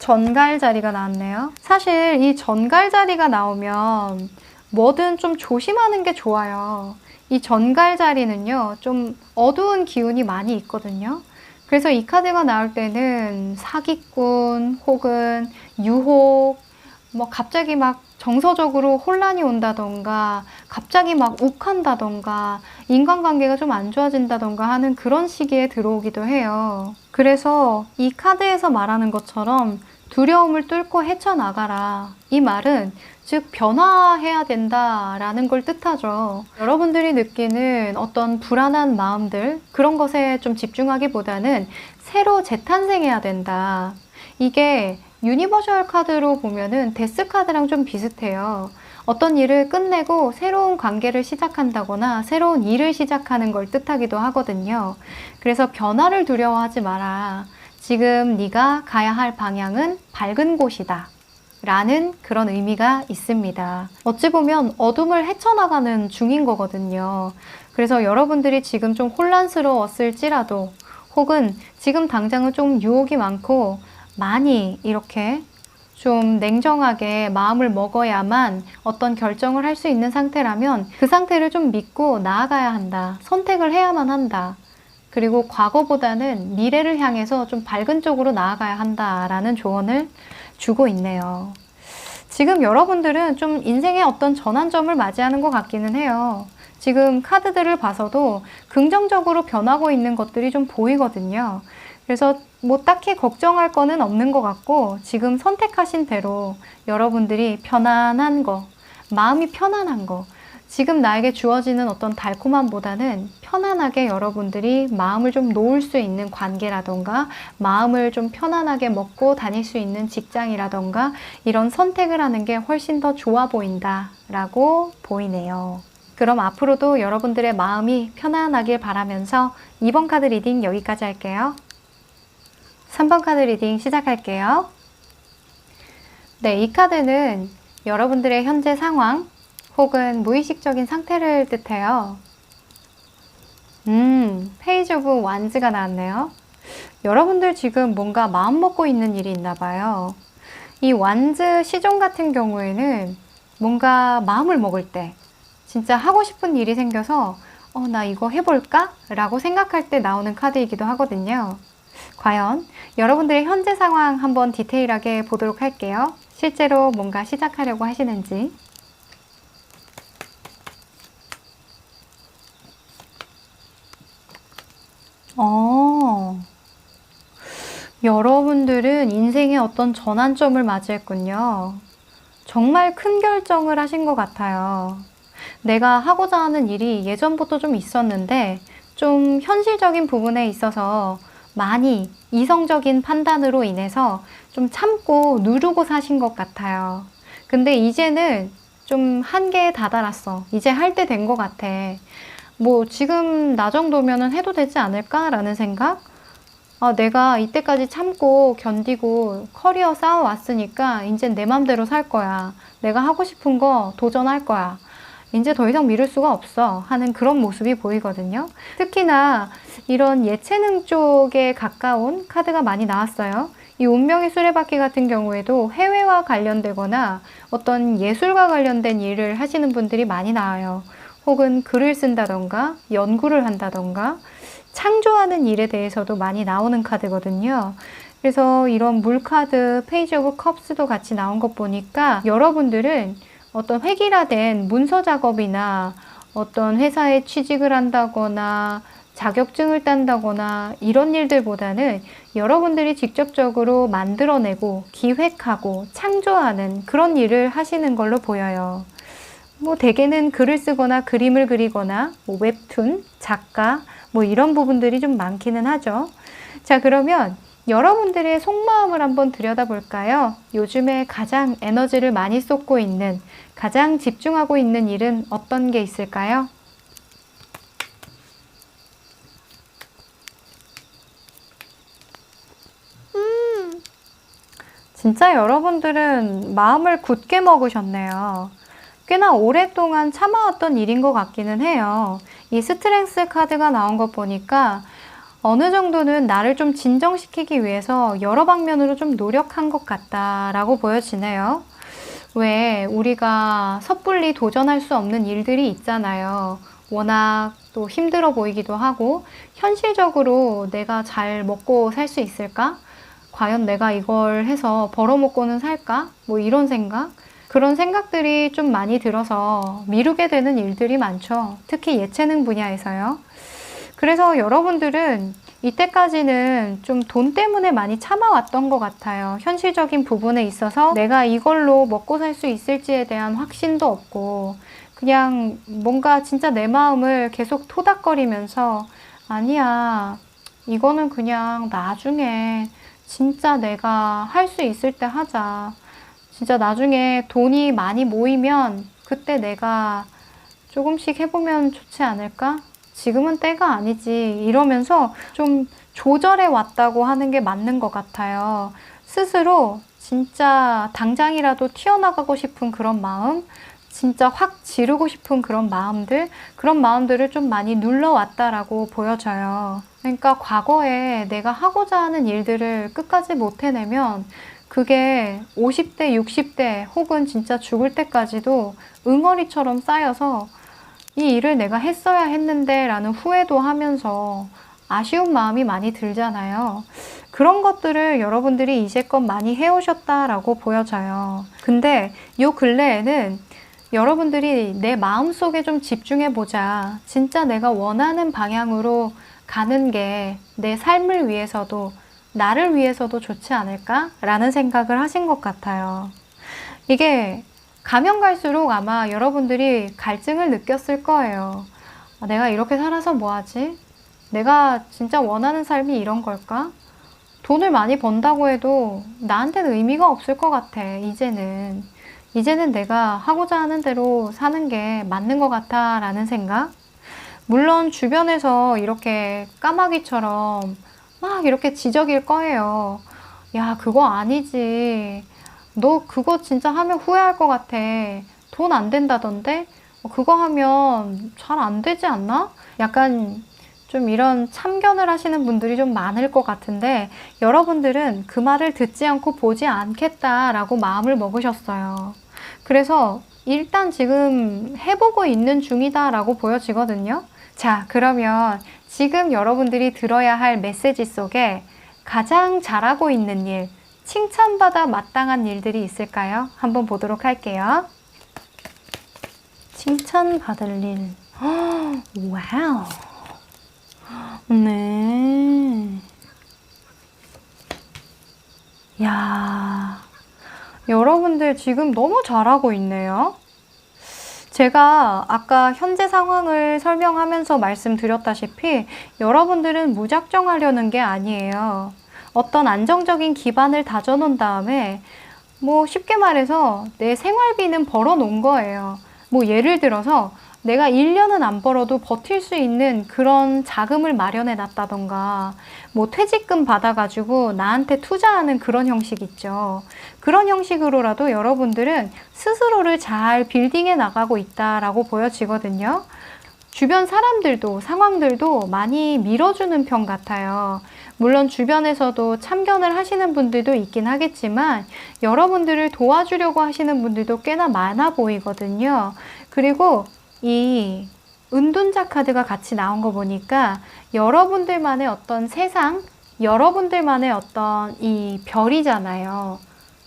전갈 자리가 나왔네요. 사실 이 전갈 자리가 나오면 뭐든 좀 조심하는 게 좋아요. 이 전갈 자리는요, 좀 어두운 기운이 많이 있거든요. 그래서 이 카드가 나올 때는 사기꾼 혹은 유혹, 뭐 갑자기 막 정서적으로 혼란이 온다던가 갑자기 막 욱한다던가 인간관계가 좀 안 좋아진다던가 하는 그런 시기에 들어오기도 해요. 그래서 이 카드에서 말하는 것처럼 두려움을 뚫고 헤쳐나가라. 이 말은 즉 변화해야 된다라는 걸 뜻하죠. 여러분들이 느끼는 어떤 불안한 마음들 그런 것에 좀 집중하기보다는 새로 재탄생해야 된다. 이게 유니버셜 카드로 보면은 데스 카드랑 좀 비슷해요. 어떤 일을 끝내고 새로운 관계를 시작한다거나 새로운 일을 시작하는 걸 뜻하기도 하거든요. 그래서 변화를 두려워하지 마라. 지금 네가 가야 할 방향은 밝은 곳이다. 라는 그런 의미가 있습니다. 어찌 보면 어둠을 헤쳐나가는 중인 거거든요. 그래서 여러분들이 지금 좀 혼란스러웠을지라도 혹은 지금 당장은 좀 유혹이 많고 많이 이렇게 좀 냉정하게 마음을 먹어야만 어떤 결정을 할 수 있는 상태라면 그 상태를 좀 믿고 나아가야 한다. 선택을 해야만 한다. 그리고 과거보다는 미래를 향해서 좀 밝은 쪽으로 나아가야 한다라는 조언을 주고 있네요. 지금 여러분들은 좀 인생의 어떤 전환점을 맞이하는 것 같기는 해요. 지금 카드들을 봐서도 긍정적으로 변하고 있는 것들이 좀 보이거든요. 그래서 뭐 딱히 걱정할 거는 없는 것 같고 지금 선택하신 대로 여러분들이 편안한 거, 마음이 편안한 거, 지금 나에게 주어지는 어떤 달콤함보다는 편안하게 여러분들이 마음을 좀 놓을 수 있는 관계라던가 마음을 좀 편안하게 먹고 다닐 수 있는 직장이라던가 이런 선택을 하는 게 훨씬 더 좋아 보인다라고 보이네요. 그럼 앞으로도 여러분들의 마음이 편안하길 바라면서 2번 카드 리딩 여기까지 할게요. 3번 카드 리딩 시작할게요. 네, 이 카드는 여러분들의 현재 상황 혹은 무의식적인 상태를 뜻해요. 페이지 오브 완즈가 나왔네요. 여러분들 지금 뭔가 마음 먹고 있는 일이 있나 봐요. 이 완즈 시종 같은 경우에는 뭔가 마음을 먹을 때 진짜 하고 싶은 일이 생겨서 나 이거 해볼까? 라고 생각할 때 나오는 카드이기도 하거든요. 과연 여러분들의 현재 상황 한번 디테일하게 보도록 할게요. 실제로 뭔가 시작하려고 하시는지. 여러분들은 인생의 어떤 전환점을 맞이했군요. 정말 큰 결정을 하신 것 같아요. 내가 하고자 하는 일이 예전부터 좀 있었는데 좀 현실적인 부분에 있어서 많이 이성적인 판단으로 인해서 좀 참고 누르고 사신 것 같아요. 근데 이제는 좀 한계에 다다랐어. 이제 할 때 된 것 같아. 뭐 지금 나 정도면은 해도 되지 않을까라는 생각? 내가 이때까지 참고 견디고 커리어 쌓아왔으니까 이제 내 맘대로 살 거야. 내가 하고 싶은 거 도전할 거야. 이제 더 이상 미룰 수가 없어 하는 그런 모습이 보이거든요. 특히나 이런 예체능 쪽에 가까운 카드가 많이 나왔어요. 이 운명의 수레바퀴 같은 경우에도 해외와 관련되거나 어떤 예술과 관련된 일을 하시는 분들이 많이 나와요. 혹은 글을 쓴다던가 연구를 한다던가 창조하는 일에 대해서도 많이 나오는 카드거든요. 그래서 이런 물카드, 페이지 오브 컵스도 같이 나온 것 보니까 여러분들은 어떤 획일화된 문서 작업이나 어떤 회사에 취직을 한다거나 자격증을 딴다거나 이런 일들보다는 여러분들이 직접적으로 만들어내고 기획하고 창조하는 그런 일을 하시는 걸로 보여요. 뭐 대개는 글을 쓰거나 그림을 그리거나 뭐 웹툰, 작가 뭐 이런 부분들이 좀 많기는 하죠. 자, 그러면 여러분들의 속마음을 한번 들여다볼까요? 요즘에 가장 에너지를 많이 쏟고 있는, 가장 집중하고 있는 일은 어떤 게 있을까요? 진짜 여러분들은 마음을 굳게 먹으셨네요. 꽤나 오랫동안 참아왔던 일인 것 같기는 해요. 이 스트렝스 카드가 나온 것 보니까 어느 정도는 나를 좀 진정시키기 위해서 여러 방면으로 좀 노력한 것 같다라고 보여지네요. 왜 우리가 섣불리 도전할 수 없는 일들이 있잖아요. 워낙 또 힘들어 보이기도 하고 현실적으로 내가 잘 먹고 살 수 있을까? 과연 내가 이걸 해서 벌어먹고는 살까? 뭐 이런 생각? 그런 생각들이 좀 많이 들어서 미루게 되는 일들이 많죠. 특히 예체능 분야에서요. 그래서 여러분들은 이때까지는 좀 돈 때문에 많이 참아왔던 것 같아요. 현실적인 부분에 있어서 내가 이걸로 먹고 살 수 있을지에 대한 확신도 없고 그냥 뭔가 진짜 내 마음을 계속 토닥거리면서 아니야, 이거는 그냥 나중에 진짜 내가 할 수 있을 때 하자. 진짜 나중에 돈이 많이 모이면 그때 내가 조금씩 해보면 좋지 않을까? 지금은 때가 아니지. 이러면서 좀 조절해 왔다고 하는 게 맞는 것 같아요. 스스로 진짜 당장이라도 튀어나가고 싶은 그런 마음, 진짜 확 지르고 싶은 그런 마음들, 그런 마음들을 좀 많이 눌러왔다라고 보여져요. 그러니까 과거에 내가 하고자 하는 일들을 끝까지 못 해내면 그게 50대, 60대 혹은 진짜 죽을 때까지도 응어리처럼 쌓여서 이 일을 내가 했어야 했는데 라는 후회도 하면서 아쉬운 마음이 많이 들잖아요. 그런 것들을 여러분들이 이제껏 많이 해오셨다라고 보여져요. 근데 요 근래에는 여러분들이 내 마음속에 좀 집중해보자. 진짜 내가 원하는 방향으로 가는 게 내 삶을 위해서도 나를 위해서도 좋지 않을까? 라는 생각을 하신 것 같아요. 이게 가면 갈수록 아마 여러분들이 갈증을 느꼈을 거예요. 내가 이렇게 살아서 뭐하지? 내가 진짜 원하는 삶이 이런 걸까? 돈을 많이 번다고 해도 나한테는 의미가 없을 것 같아, 이제는. 이제는 내가 하고자 하는 대로 사는 게 맞는 것 같아 라는 생각? 물론 주변에서 이렇게 까마귀처럼 막 이렇게 지적일 거예요. 야, 그거 아니지. 너 그거 진짜 하면 후회할 것 같아. 돈 안 된다던데? 그거 하면 잘 안 되지 않나? 약간 좀 이런 참견을 하시는 분들이 좀 많을 것 같은데 여러분들은 그 말을 듣지 않고 보지 않겠다라고 마음을 먹으셨어요. 그래서 일단 지금 해보고 있는 중이다라고 보여지거든요. 자, 그러면 지금 여러분들이 들어야 할 메시지 속에 가장 잘하고 있는 일, 칭찬받아 마땅한 일들이 있을까요? 한번 보도록 할게요. 칭찬받을 일. 와우. 네. 야, 여러분들 지금 너무 잘하고 있네요. 제가 아까 현재 상황을 설명하면서 말씀드렸다시피 여러분들은 무작정 하려는 게 아니에요. 어떤 안정적인 기반을 다져놓은 다음에 뭐 쉽게 말해서 내 생활비는 벌어 놓은 거예요. 뭐 예를 들어서 내가 1년은 안 벌어도 버틸 수 있는 그런 자금을 마련해 놨다던가 뭐 퇴직금 받아가지고 나한테 투자하는 그런 형식 있죠. 그런 형식으로라도 여러분들은 스스로를 잘 빌딩해 나가고 있다라고 보여지거든요. 주변 사람들도 상황들도 많이 밀어주는 편 같아요. 물론 주변에서도 참견을 하시는 분들도 있긴 하겠지만 여러분들을 도와주려고 하시는 분들도 꽤나 많아 보이거든요. 그리고 이 은둔자 카드가 같이 나온 거 보니까 여러분들만의 어떤 세상, 여러분들만의 어떤 이 별이잖아요.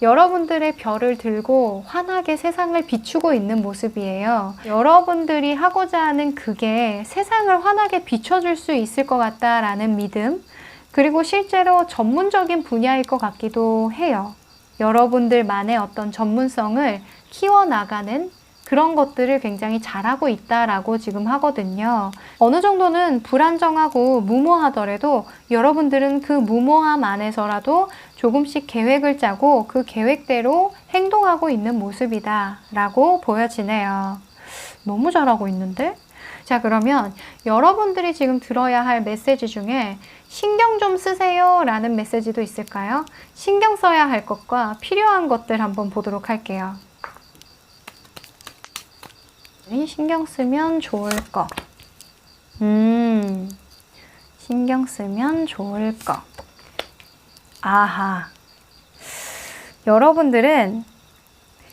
여러분들의 별을 들고 환하게 세상을 비추고 있는 모습이에요. 여러분들이 하고자 하는 그게 세상을 환하게 비춰줄 수 있을 것 같다라는 믿음, 그리고 실제로 전문적인 분야일 것 같기도 해요. 여러분들만의 어떤 전문성을 키워나가는 그런 것들을 굉장히 잘하고 있다라고 지금 하거든요. 어느 정도는 불안정하고 무모하더라도 여러분들은 그 무모함 안에서라도 조금씩 계획을 짜고 그 계획대로 행동하고 있는 모습이다 라고 보여지네요. 너무 잘하고 있는데? 자, 그러면 여러분들이 지금 들어야 할 메시지 중에 신경 좀 쓰세요 라는 메시지도 있을까요? 신경 써야 할 것과 필요한 것들 한번 보도록 할게요. 신경 쓰면 좋을 것. 신경 쓰면 좋을 것. 아하. 여러분들은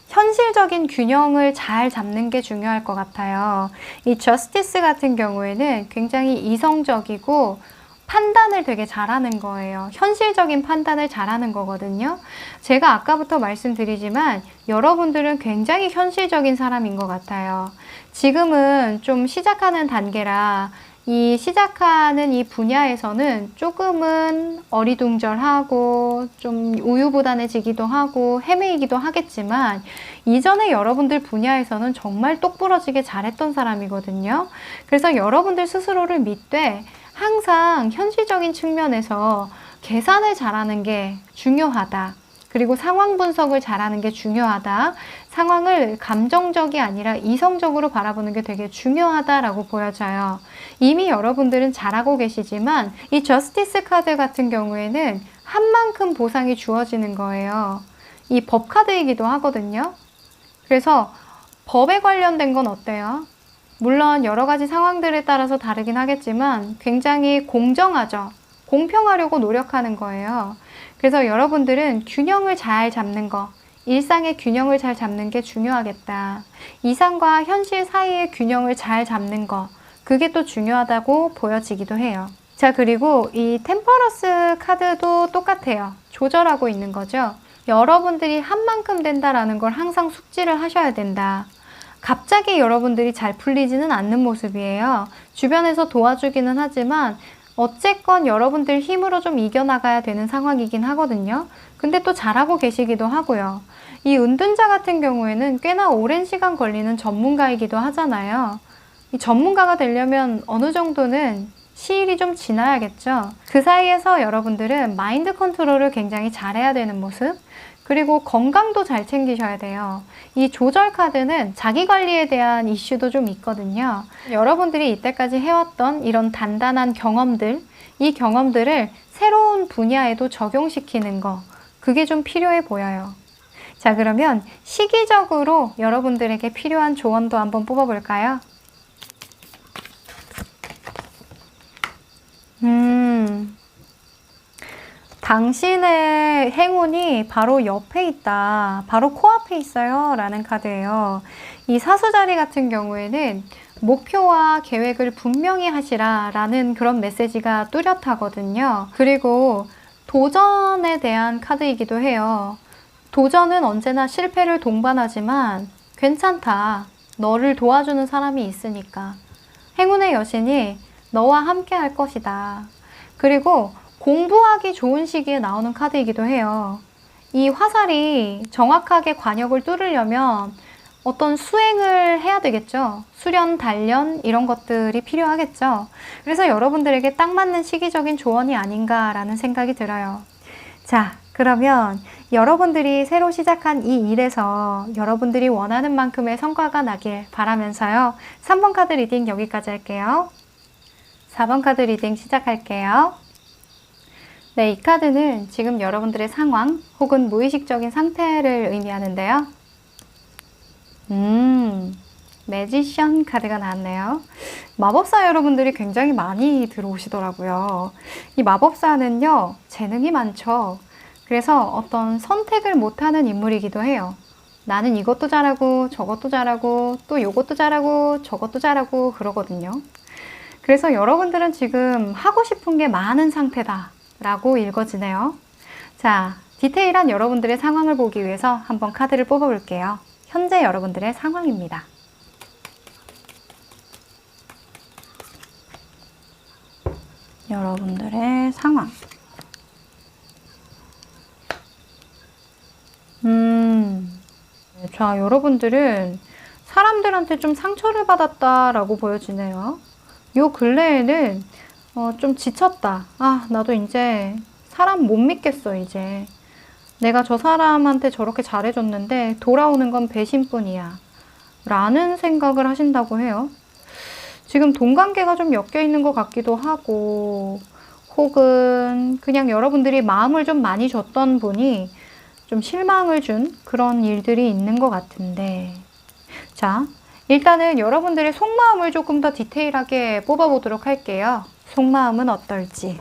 현실적인 균형을 잘 잡는 게 중요할 것 같아요. 이 저스티스 같은 경우에는 굉장히 이성적이고 판단을 되게 잘하는 거예요. 현실적인 판단을 잘하는 거거든요. 제가 아까부터 말씀드리지만 여러분들은 굉장히 현실적인 사람인 것 같아요. 지금은 좀 시작하는 단계라 이 시작하는 이 분야에서는 조금은 어리둥절하고 좀 우유부단해지기도 하고 헤매이기도 하겠지만 이전에 여러분들 분야에서는 정말 똑부러지게 잘했던 사람이거든요. 그래서 여러분들 스스로를 믿되 항상 현실적인 측면에서 계산을 잘하는 게 중요하다. 그리고 상황 분석을 잘하는 게 중요하다. 상황을 감정적이 아니라 이성적으로 바라보는 게 되게 중요하다라고 보여져요. 이미 여러분들은 잘하고 계시지만 이 저스티스 카드 같은 경우에는 한 만큼 보상이 주어지는 거예요. 이 법 카드이기도 하거든요. 그래서 법에 관련된 건 어때요? 물론 여러 가지 상황들에 따라서 다르긴 하겠지만 굉장히 공정하죠. 공평하려고 노력하는 거예요. 그래서 여러분들은 균형을 잘 잡는 거, 일상의 균형을 잘 잡는 게 중요하겠다. 이상과 현실 사이의 균형을 잘 잡는 거, 그게 또 중요하다고 보여지기도 해요. 자, 그리고 이 템퍼러스 카드도 똑같아요. 조절하고 있는 거죠. 여러분들이 한 만큼 된다라는 걸 항상 숙지를 하셔야 된다. 갑자기 여러분들이 잘 풀리지는 않는 모습이에요. 주변에서 도와주기는 하지만 어쨌건 여러분들 힘으로 좀 이겨나가야 되는 상황이긴 하거든요. 근데 또 잘하고 계시기도 하고요. 이 은둔자 같은 경우에는 꽤나 오랜 시간 걸리는 전문가이기도 하잖아요. 이 전문가가 되려면 어느 정도는 시일이 좀 지나야겠죠. 그 사이에서 여러분들은 마인드 컨트롤을 굉장히 잘해야 되는 모습, 그리고 건강도 잘 챙기셔야 돼요. 이 조절 카드는 자기 관리에 대한 이슈도 좀 있거든요. 여러분들이 이때까지 해왔던 이런 단단한 경험들, 이 경험들을 새로운 분야에도 적용시키는 거, 그게 좀 필요해 보여요. 자, 그러면 시기적으로 여러분들에게 필요한 조언도 한번 뽑아볼까요? 당신의 행운이 바로 옆에 있다, 바로 코앞에 있어요 라는 카드예요. 이 사수자리 같은 경우에는 목표와 계획을 분명히 하시라 라는 그런 메시지가 뚜렷하거든요. 그리고 도전에 대한 카드이기도 해요. 도전은 언제나 실패를 동반하지만 괜찮다, 너를 도와주는 사람이 있으니까. 행운의 여신이 너와 함께 할 것이다. 그리고 공부하기 좋은 시기에 나오는 카드이기도 해요. 이 화살이 정확하게 관역을 뚫으려면 어떤 수행을 해야 되겠죠. 수련, 단련 이런 것들이 필요하겠죠. 그래서 여러분들에게 딱 맞는 시기적인 조언이 아닌가라는 생각이 들어요. 자, 그러면 여러분들이 새로 시작한 이 일에서 여러분들이 원하는 만큼의 성과가 나길 바라면서요. 3번 카드 리딩 여기까지 할게요. 4번 카드 리딩 시작할게요. 네, 이 카드는 지금 여러분들의 상황 혹은 무의식적인 상태를 의미하는데요. 매지션 카드가 나왔네요. 마법사 여러분들이 굉장히 많이 들어오시더라고요. 이 마법사는요, 재능이 많죠. 그래서 어떤 선택을 못하는 인물이기도 해요. 나는 이것도 잘하고 저것도 잘하고 또 이것도 잘하고 저것도 잘하고 그러거든요. 그래서 여러분들은 지금 하고 싶은 게 많은 상태다 라고 읽어지네요. 자, 디테일한 여러분들의 상황을 보기 위해서 한번 카드를 뽑아볼게요. 현재 여러분들의 상황입니다. 여러분들의 상황. 자, 여러분들은 사람들한테 좀 상처를 받았다라고 보여지네요. 요 근래에는 좀 지쳤다. 아, 나도 이제 사람 못 믿겠어, 이제. 내가 저 사람한테 저렇게 잘해줬는데 돌아오는 건 배신뿐이야. 라는 생각을 하신다고 해요. 지금 돈 관계가 좀 엮여 있는 것 같기도 하고, 혹은 그냥 여러분들이 마음을 좀 많이 줬던 분이 좀 실망을 준 그런 일들이 있는 것 같은데. 자, 일단은 여러분들의 속마음을 조금 더 디테일하게 뽑아보도록 할게요. 속마음은 어떨지.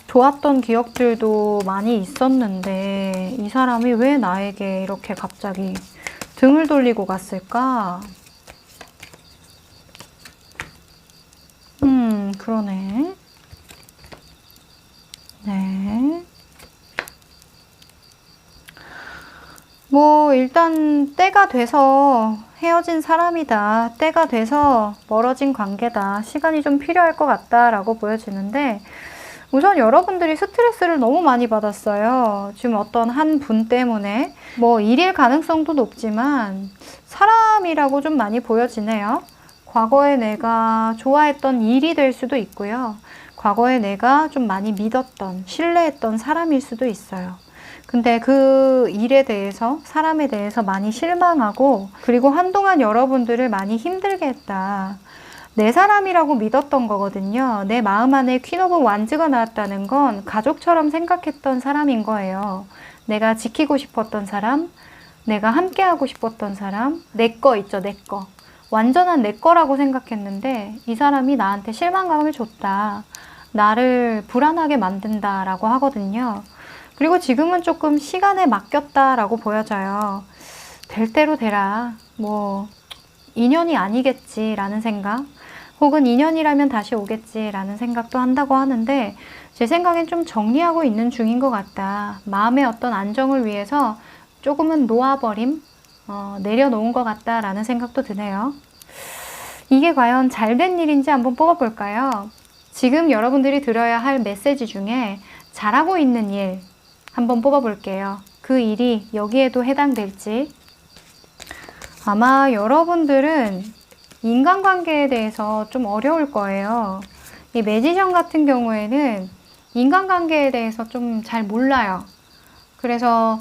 좋았던 기억들도 많이 있었는데 이 사람이 왜 나에게 이렇게 갑자기 등을 돌리고 갔을까? 그러네. 네. 뭐 일단 때가 돼서 헤어진 사람이다. 때가 돼서 멀어진 관계다. 시간이 좀 필요할 것 같다라고 보여지는데, 우선 여러분들이 스트레스를 너무 많이 받았어요. 지금 어떤 한 분 때문에. 뭐 일일 가능성도 높지만 사람이라고 좀 많이 보여지네요. 과거에 내가 좋아했던 일이 될 수도 있고요. 과거에 내가 좀 많이 믿었던, 신뢰했던 사람일 수도 있어요. 근데 그 일에 대해서, 사람에 대해서 많이 실망하고, 그리고 한동안 여러분들을 많이 힘들게 했다. 내 사람이라고 믿었던 거거든요. 내 마음 안에 퀸 오브 완즈가 나왔다는 건 가족처럼 생각했던 사람인 거예요. 내가 지키고 싶었던 사람, 내가 함께하고 싶었던 사람, 내 거 있죠, 내 거. 완전한 내 거라고 생각했는데 이 사람이 나한테 실망감을 줬다. 나를 불안하게 만든다라고 하거든요. 그리고 지금은 조금 시간에 맡겼다라고 보여져요. 될 대로 되라. 뭐 인연이 아니겠지라는 생각, 혹은 인연이라면 다시 오겠지라는 생각도 한다고 하는데, 제 생각엔 좀 정리하고 있는 중인 것 같다. 마음의 어떤 안정을 위해서 조금은 놓아버림, 내려놓은 것 같다라는 생각도 드네요. 이게 과연 잘된 일인지 한번 뽑아볼까요? 지금 여러분들이 들어야 할 메시지 중에 잘하고 있는 일, 한번 뽑아볼게요. 그 일이 여기에도 해당될지. 아마 여러분들은 인간관계에 대해서 좀 어려울 거예요. 이 매지션 같은 경우에는 인간관계에 대해서 좀 잘 몰라요. 그래서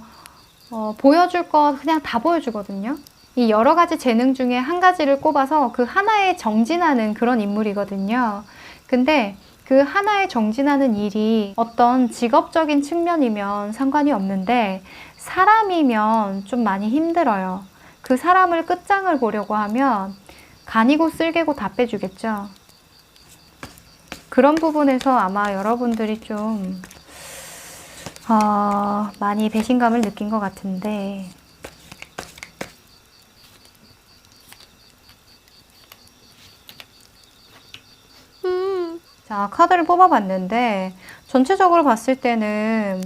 보여줄 것 그냥 다 보여주거든요. 이 여러 가지 재능 중에 한 가지를 꼽아서 그 하나에 정진하는 그런 인물이거든요. 근데 그 하나에 정진하는 일이 어떤 직업적인 측면이면 상관이 없는데 사람이면 좀 많이 힘들어요. 그 사람을 끝장을 보려고 하면 간이고 쓸개고 다 빼주겠죠. 그런 부분에서 아마 여러분들이 좀 많이 배신감을 느낀 것 같은데, 자, 카드를 뽑아봤는데 전체적으로 봤을 때는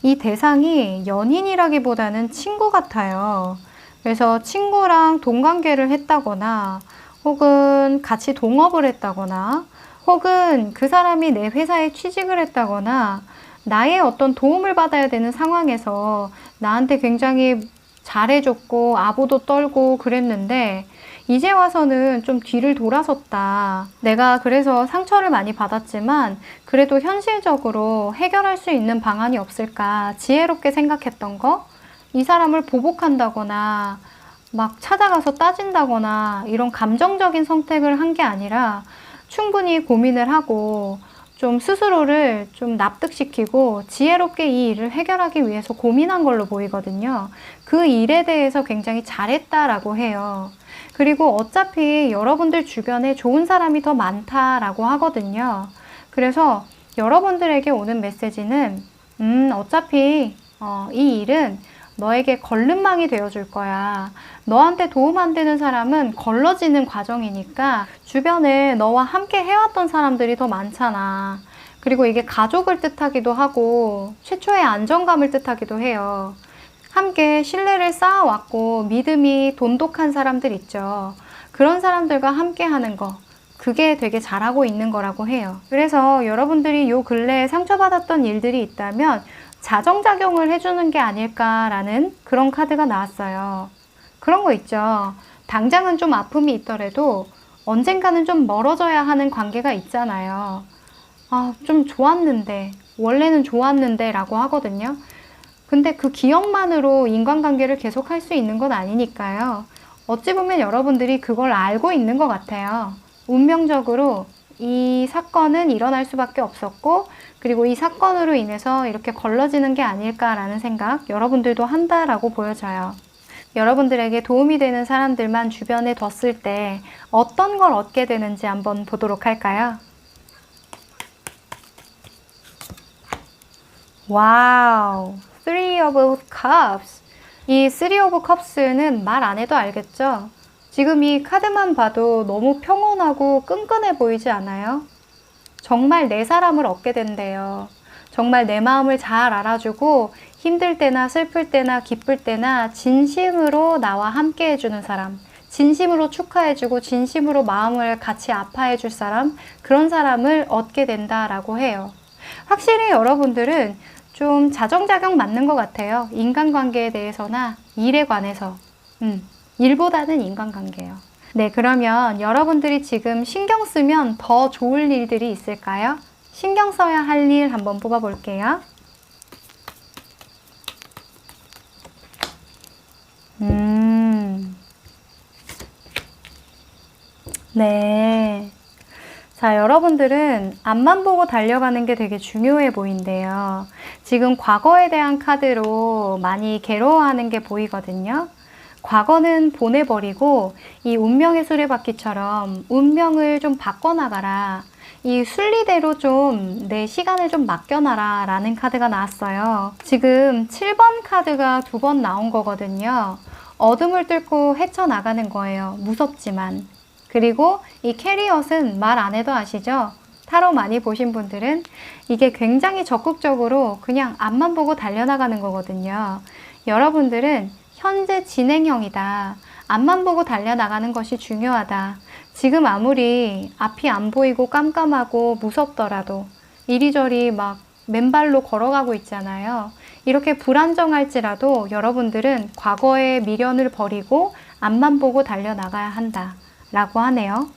이 대상이 연인이라기보다는 친구 같아요. 그래서 친구랑 동관계를 했다거나 혹은 같이 동업을 했다거나 혹은 그 사람이 내 회사에 취직을 했다거나 나의 어떤 도움을 받아야 되는 상황에서 나한테 굉장히 잘해줬고 아부도 떨고 그랬는데 이제 와서는 좀 뒤를 돌아섰다. 내가 그래서 상처를 많이 받았지만 그래도 현실적으로 해결할 수 있는 방안이 없을까 지혜롭게 생각했던 거, 이 사람을 보복한다거나 막 찾아가서 따진다거나 이런 감정적인 선택을 한 게 아니라 충분히 고민을 하고 좀 스스로를 좀 납득시키고 지혜롭게 이 일을 해결하기 위해서 고민한 걸로 보이거든요. 그 일에 대해서 굉장히 잘했다라고 해요. 그리고 어차피 여러분들 주변에 좋은 사람이 더 많다라고 하거든요. 그래서 여러분들에게 오는 메시지는 어차피 이 일은 너에게 걸림망이 되어줄 거야. 너한테 도움 안 되는 사람은 걸러지는 과정이니까 주변에 너와 함께 해왔던 사람들이 더 많잖아. 그리고 이게 가족을 뜻하기도 하고 최초의 안정감을 뜻하기도 해요. 함께 신뢰를 쌓아왔고 믿음이 돈독한 사람들 있죠. 그런 사람들과 함께 하는 거, 그게 되게 잘하고 있는 거라고 해요. 그래서 여러분들이 요 근래에 상처받았던 일들이 있다면 자정작용을 해주는 게 아닐까라는 그런 카드가 나왔어요. 그런 거 있죠. 당장은 좀 아픔이 있더라도 언젠가는 좀 멀어져야 하는 관계가 있잖아요. 좀 좋았는데, 원래는 좋았는데 라고 하거든요. 근데 그 기억만으로 인간관계를 계속할 수 있는 건 아니니까요. 어찌 보면 여러분들이 그걸 알고 있는 것 같아요. 운명적으로 이 사건은 일어날 수밖에 없었고, 그리고 이 사건으로 인해서 이렇게 걸러지는 게 아닐까라는 생각 여러분들도 한다라고 보여져요. 여러분들에게 도움이 되는 사람들만 주변에 뒀을 때 어떤 걸 얻게 되는지 한번 보도록 할까요? 와우! Three of Cups. 이 Three of Cups는 말 안 해도 알겠죠? 지금 이 카드만 봐도 너무 평온하고 끈끈해 보이지 않아요? 정말 내 사람을 얻게 된대요. 정말 내 마음을 잘 알아주고 힘들 때나 슬플 때나 기쁠 때나 진심으로 나와 함께 해주는 사람, 진심으로 축하해주고 진심으로 마음을 같이 아파해줄 사람, 그런 사람을 얻게 된다라고 해요. 확실히 여러분들은 좀 자정작용 맞는 것 같아요. 인간관계에 대해서나 일에 관해서. 일보다는 인간관계예요. 네, 그러면 여러분들이 지금 신경 쓰면 더 좋을 일들이 있을까요? 신경 써야 할 일 한번 뽑아볼게요. 네. 자, 여러분들은 앞만 보고 달려가는 게 되게 중요해 보인대요. 지금 과거에 대한 카드로 많이 괴로워하는 게 보이거든요. 과거는 보내버리고 이 운명의 수레바퀴처럼 운명을 좀 바꿔나가라. 이 순리대로 좀 내 시간을 좀 맡겨놔라 라는 카드가 나왔어요. 지금 7번 카드가 2번 나온 거거든요. 어둠을 뚫고 헤쳐나가는 거예요. 무섭지만. 그리고 이 캐리엇은 말 안 해도 아시죠? 타로 많이 보신 분들은 이게 굉장히 적극적으로 그냥 앞만 보고 달려나가는 거거든요. 여러분들은 현재 진행형이다. 앞만 보고 달려나가는 것이 중요하다. 지금 아무리 앞이 안 보이고 깜깜하고 무섭더라도 이리저리 막 맨발로 걸어가고 있잖아요. 이렇게 불안정할지라도 여러분들은 과거의 미련을 버리고 앞만 보고 달려나가야 한다 라고 하네요.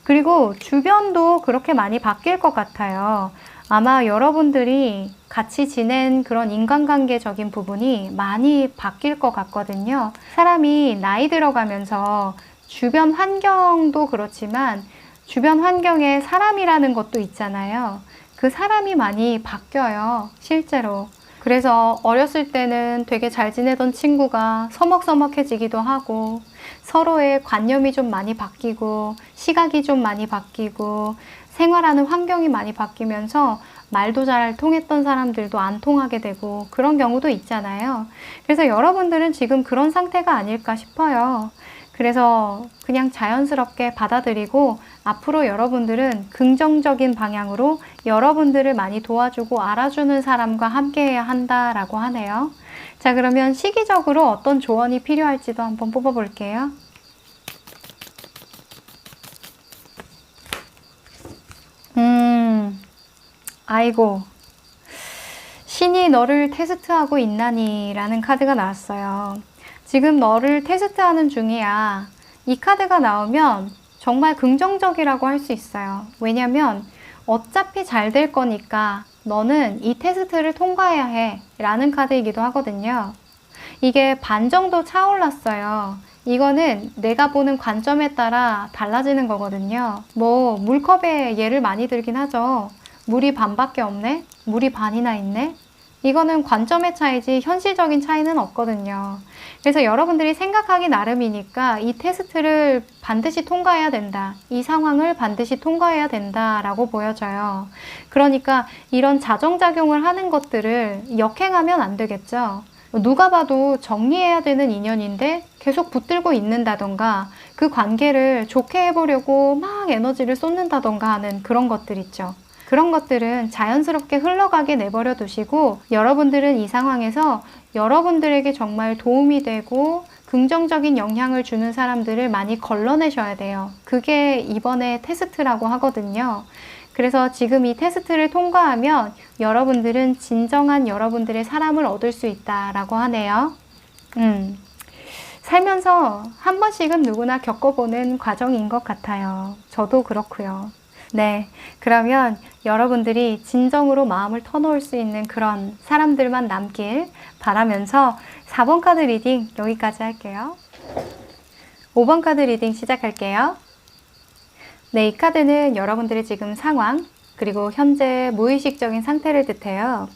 그리고 주변도 그렇게 많이 바뀔 것 같아요. 아마 여러분들이 같이 지낸 그런 인간관계적인 부분이 많이 바뀔 것 같거든요. 사람이 나이 들어가면서 주변 환경도 그렇지만 주변 환경에 사람이라는 것도 있잖아요. 그 사람이 많이 바뀌어요, 실제로. 그래서 어렸을 때는 되게 잘 지내던 친구가 서먹서먹해지기도 하고 서로의 관념이 좀 많이 바뀌고 시각이 좀 많이 바뀌고 생활하는 환경이 많이 바뀌면서 말도 잘 통했던 사람들도 안 통하게 되고 그런 경우도 있잖아요. 그래서 여러분들은 지금 그런 상태가 아닐까 싶어요. 그래서 그냥 자연스럽게 받아들이고 앞으로 여러분들은 긍정적인 방향으로 여러분들을 많이 도와주고 알아주는 사람과 함께해야 한다라고 하네요. 자, 그러면 시기적으로 어떤 조언이 필요할지도 한번 뽑아볼게요. 아이고, 신이 너를 테스트하고 있나니 라는 카드가 나왔어요. 지금 너를 테스트하는 중이야. 이 카드가 나오면 정말 긍정적이라고 할 수 있어요. 왜냐면 어차피 잘 될 거니까 너는 이 테스트를 통과해야 해 라는 카드이기도 하거든요. 이게 반 정도 차올랐어요. 이거는 내가 보는 관점에 따라 달라지는 거거든요. 뭐 물컵에 예를 많이 들긴 하죠. 물이 반밖에 없네? 물이 반이나 있네? 이거는 관점의 차이지 현실적인 차이는 없거든요. 그래서 여러분들이 생각하기 나름이니까 이 테스트를 반드시 통과해야 된다. 이 상황을 반드시 통과해야 된다라고 보여져요. 그러니까 이런 자정작용을 하는 것들을 역행하면 안 되겠죠. 누가 봐도 정리해야 되는 인연인데 계속 붙들고 있는다던가 그 관계를 좋게 해보려고 막 에너지를 쏟는다던가 하는 그런 것들 있죠. 그런 것들은 자연스럽게 흘러가게 내버려 두시고 여러분들은 이 상황에서 여러분들에게 정말 도움이 되고 긍정적인 영향을 주는 사람들을 많이 걸러내셔야 돼요. 그게 이번에 테스트라고 하거든요. 그래서 지금 이 테스트를 통과하면 여러분들은 진정한 여러분들의 사람을 얻을 수 있다라고 하네요. 살면서 한 번씩은 누구나 겪어보는 과정인 것 같아요. 저도 그렇고요. 네, 그러면 여러분들이 진정으로 마음을 터놓을 수 있는 그런 사람들만 남길 바라면서 4번 카드 리딩 여기까지 할게요. 5번 카드 리딩 시작할게요. 네, 이 카드는 여러분들의 지금 상황, 그리고 현재 무의식적인 상태를 뜻해요.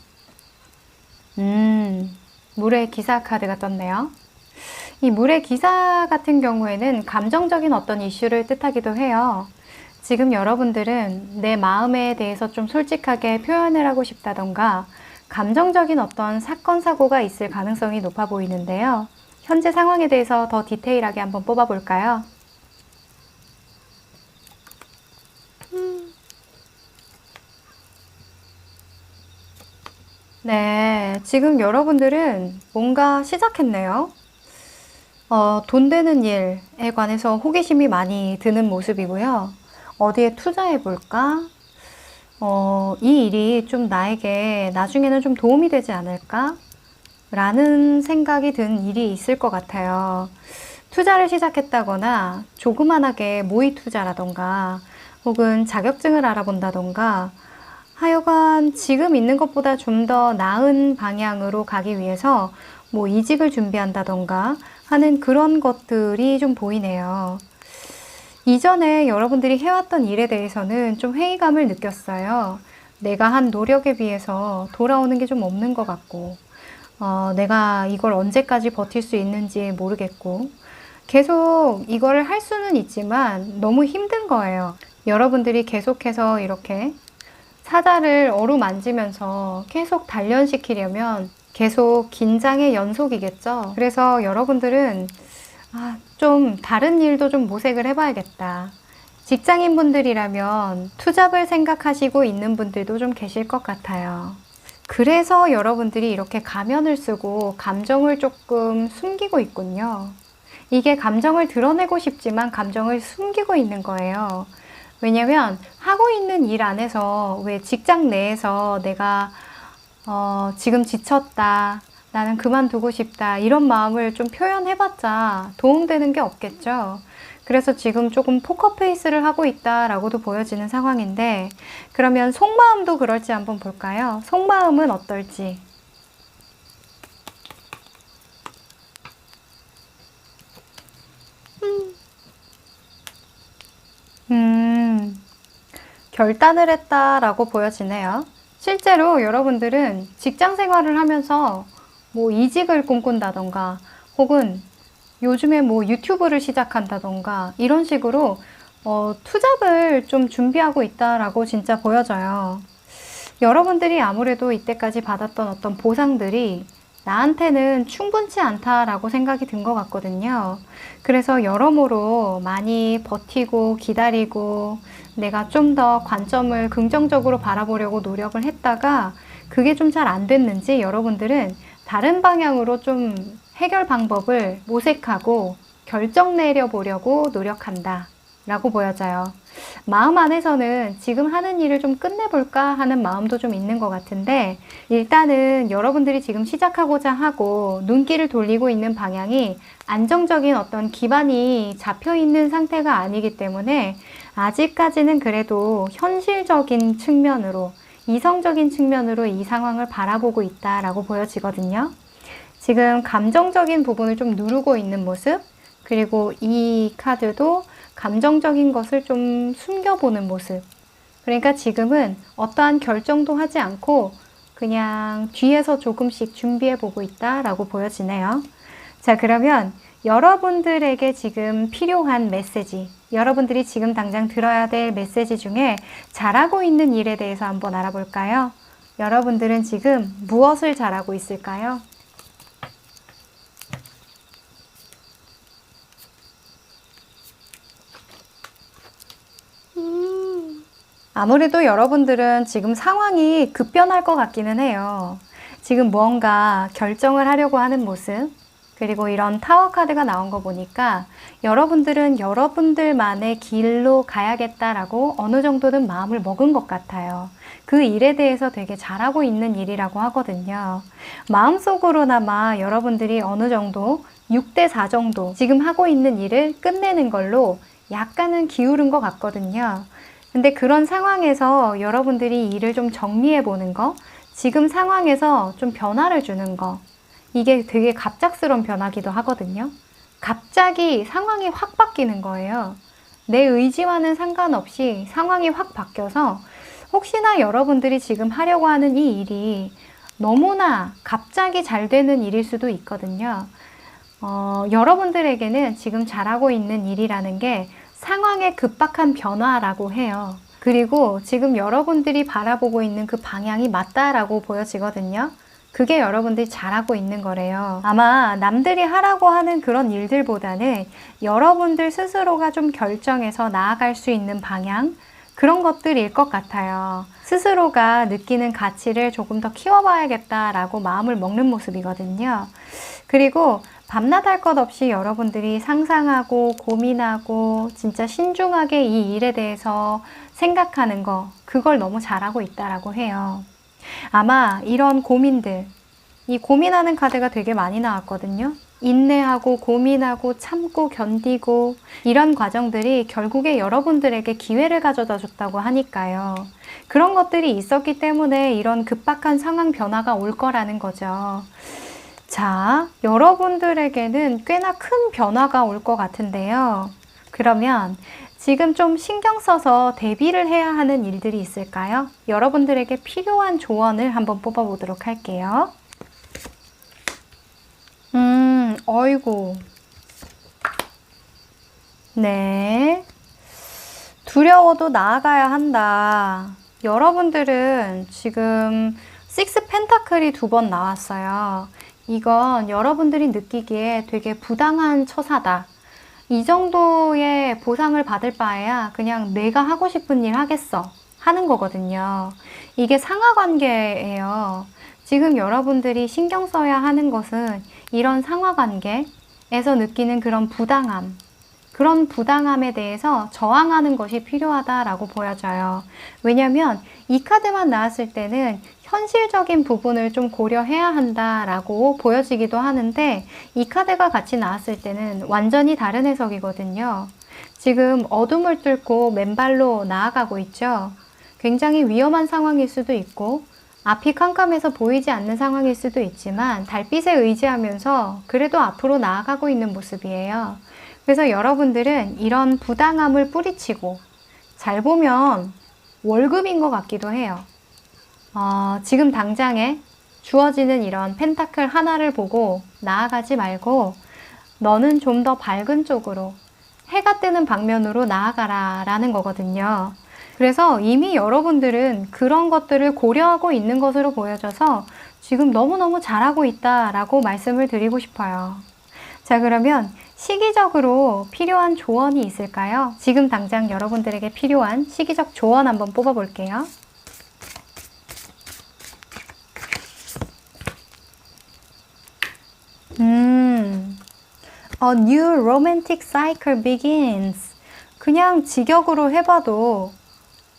물의 기사 카드가 떴네요. 이 물의 기사 같은 경우에는 감정적인 어떤 이슈를 뜻하기도 해요. 지금 여러분들은 내 마음에 대해서 좀 솔직하게 표현을 하고 싶다던가 감정적인 어떤 사건, 사고가 있을 가능성이 높아 보이는데요. 현재 상황에 대해서 더 디테일하게 한번 뽑아볼까요? 네, 지금 여러분들은 뭔가 시작했네요. 돈 되는 일에 관해서 호기심이 많이 드는 모습이고요. 어디에 투자해 볼까? 이 일이 좀 나에게 나중에는 좀 도움이 되지 않을까? 라는 생각이 든 일이 있을 것 같아요. 투자를 시작했다거나 조그만하게 모의 투자라던가 혹은 자격증을 알아본다던가 하여간 지금 있는 것보다 좀 더 나은 방향으로 가기 위해서 뭐 이직을 준비한다던가 하는 그런 것들이 좀 보이네요. 이전에 여러분들이 해왔던 일에 대해서는 좀 회의감을 느꼈어요. 내가 한 노력에 비해서 돌아오는 게 좀 없는 것 같고 내가 이걸 언제까지 버틸 수 있는지 모르겠고 계속 이거를 할 수는 있지만 너무 힘든 거예요. 여러분들이 계속해서 이렇게 사다를 어루만지면서 계속 단련시키려면 계속 긴장의 연속이겠죠. 그래서 여러분들은 좀 다른 일도 좀 모색을 해봐야겠다. 직장인분들이라면 투잡을 생각하시고 있는 분들도 좀 계실 것 같아요. 그래서 여러분들이 이렇게 가면을 쓰고 감정을 조금 숨기고 있군요. 이게 감정을 드러내고 싶지만 감정을 숨기고 있는 거예요. 왜냐면 하고 있는 일 안에서 왜 직장 내에서 내가 지금 지쳤다. 나는 그만두고 싶다. 이런 마음을 좀 표현해봤자 도움되는 게 없겠죠. 그래서 지금 조금 포커페이스를 하고 있다라고도 보여지는 상황인데, 그러면 속마음도 그럴지 한번 볼까요? 속마음은 어떨지. 결단을 했다라고 보여지네요. 실제로 여러분들은 직장 생활을 하면서 뭐 이직을 꿈꾼다던가 혹은 요즘에 뭐 유튜브를 시작한다던가 이런 식으로 투잡을 좀 준비하고 있다라고 진짜 보여져요. 여러분들이 아무래도 이때까지 받았던 어떤 보상들이 나한테는 충분치 않다라고 생각이 든 것 같거든요. 그래서 여러모로 많이 버티고 기다리고 내가 좀 더 관점을 긍정적으로 바라보려고 노력을 했다가 그게 좀 잘 안 됐는지 여러분들은 다른 방향으로 좀 해결 방법을 모색하고 결정 내려보려고 노력한다 라고 보여져요. 마음 안에서는 지금 하는 일을 좀 끝내볼까 하는 마음도 좀 있는 것 같은데, 일단은 여러분들이 지금 시작하고자 하고 눈길을 돌리고 있는 방향이 안정적인 어떤 기반이 잡혀 있는 상태가 아니기 때문에 아직까지는 그래도 현실적인 측면으로, 이성적인 측면으로 이 상황을 바라보고 있다라고 보여지거든요. 지금 감정적인 부분을 좀 누르고 있는 모습, 그리고 이 카드도 감정적인 것을 좀 숨겨보는 모습. 그러니까 지금은 어떠한 결정도 하지 않고 그냥 뒤에서 조금씩 준비해보고 있다라고 보여지네요. 자, 그러면 여러분들에게 지금 필요한 메시지, 여러분들이 지금 당장 들어야 될 메시지 중에 잘하고 있는 일에 대해서 한번 알아볼까요? 여러분들은 지금 무엇을 잘하고 있을까요? 아무래도 여러분들은 지금 상황이 급변할 것 같기는 해요. 지금 무언가 결정을 하려고 하는 모습, 그리고 이런 타워 카드가 나온 거 보니까 여러분들은 여러분들만의 길로 가야겠다라고 어느 정도는 마음을 먹은 것 같아요. 그 일에 대해서 되게 잘하고 있는 일이라고 하거든요. 마음속으로나마 여러분들이 어느 정도 6대4 정도 지금 하고 있는 일을 끝내는 걸로 약간은 기울은 것 같거든요. 근데 그런 상황에서 여러분들이 일을 좀 정리해 보는 거, 지금 상황에서 좀 변화를 주는 거, 이게 되게 갑작스러운 변화기도 하거든요. 갑자기 상황이 확 바뀌는 거예요. 내 의지와는 상관없이 상황이 확 바뀌어서 혹시나 여러분들이 지금 하려고 하는 이 일이 너무나 갑자기 잘 되는 일일 수도 있거든요. 여러분들에게는 지금 잘하고 있는 일이라는 게 상황의 급박한 변화라고 해요. 그리고 지금 여러분들이 바라보고 있는 그 방향이 맞다라고 보여지거든요. 그게 여러분들이 잘하고 있는 거래요. 아마 남들이 하라고 하는 그런 일들보다는 여러분들 스스로가 좀 결정해서 나아갈 수 있는 방향, 그런 것들일 것 같아요. 스스로가 느끼는 가치를 조금 더 키워봐야겠다라고 마음을 먹는 모습이거든요. 그리고 밤낮 할 것 없이 여러분들이 상상하고 고민하고 진짜 신중하게 이 일에 대해서 생각하는 거, 그걸 너무 잘하고 있다라고 해요. 아마 이런 고민들, 이 고민하는 카드가 되게 많이 나왔거든요. 인내하고 고민하고 참고 견디고 이런 과정들이 결국에 여러분들에게 기회를 가져다 줬다고 하니까요. 그런 것들이 있었기 때문에 이런 급박한 상황 변화가 올 거라는 거죠. 자, 여러분들에게는 꽤나 큰 변화가 올 것 같은데요. 그러면 지금 좀 신경 써서 대비를 해야 하는 일들이 있을까요? 여러분들에게 필요한 조언을 한번 뽑아보도록 할게요. 어이구. 네. 두려워도 나아가야 한다. 여러분들은 지금 식스 펜타클이 2번 나왔어요. 이건 여러분들이 느끼기에 되게 부당한 처사다. 이 정도의 보상을 받을 바에야 그냥 내가 하고 싶은 일 하겠어 하는 거거든요. 이게 상하관계예요. 지금 여러분들이 신경 써야 하는 것은 이런 상하관계에서 느끼는 그런 부당함, 그런 부당함에 대해서 저항하는 것이 필요하다라고 보여져요. 왜냐면 이 카드만 나왔을 때는 현실적인 부분을 좀 고려해야 한다라고 보여지기도 하는데, 이 카드가 같이 나왔을 때는 완전히 다른 해석이거든요. 지금 어둠을 뚫고 맨발로 나아가고 있죠. 굉장히 위험한 상황일 수도 있고 앞이 캄캄해서 보이지 않는 상황일 수도 있지만 달빛에 의지하면서 그래도 앞으로 나아가고 있는 모습이에요. 그래서 여러분들은 이런 부당함을 뿌리치고, 잘 보면 월급인 것 같기도 해요. 지금 당장에 주어지는 이런 펜타클 하나를 보고 나아가지 말고 너는 좀 더 밝은 쪽으로, 해가 뜨는 방면으로 나아가라 라는 거거든요. 그래서 이미 여러분들은 그런 것들을 고려하고 있는 것으로 보여져서 지금 너무너무 잘하고 있다라고 말씀을 드리고 싶어요. 자, 그러면 시기적으로 필요한 조언이 있을까요? 지금 당장 여러분들에게 필요한 시기적 조언 한번 뽑아볼게요. A new romantic cycle begins. 그냥 직역으로 해봐도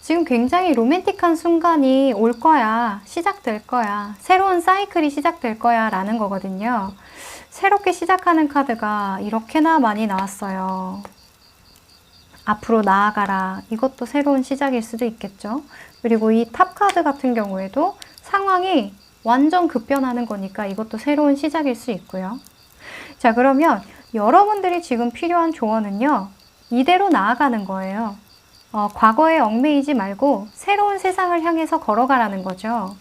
지금 굉장히 로맨틱한 순간이 올 거야, 시작될 거야, 새로운 사이클이 시작될 거야 라는 거거든요. 새롭게 시작하는 카드가 이렇게나 많이 나왔어요. 앞으로 나아가라. 이것도 새로운 시작일 수도 있겠죠. 그리고 이 탑 카드 같은 경우에도 상황이 완전 급변하는 거니까 이것도 새로운 시작일 수 있고요. 자, 그러면 여러분들이 지금 필요한 조언은요, 이대로 나아가는 거예요. 과거에 얽매이지 말고 새로운 세상을 향해서 걸어가라는 거죠.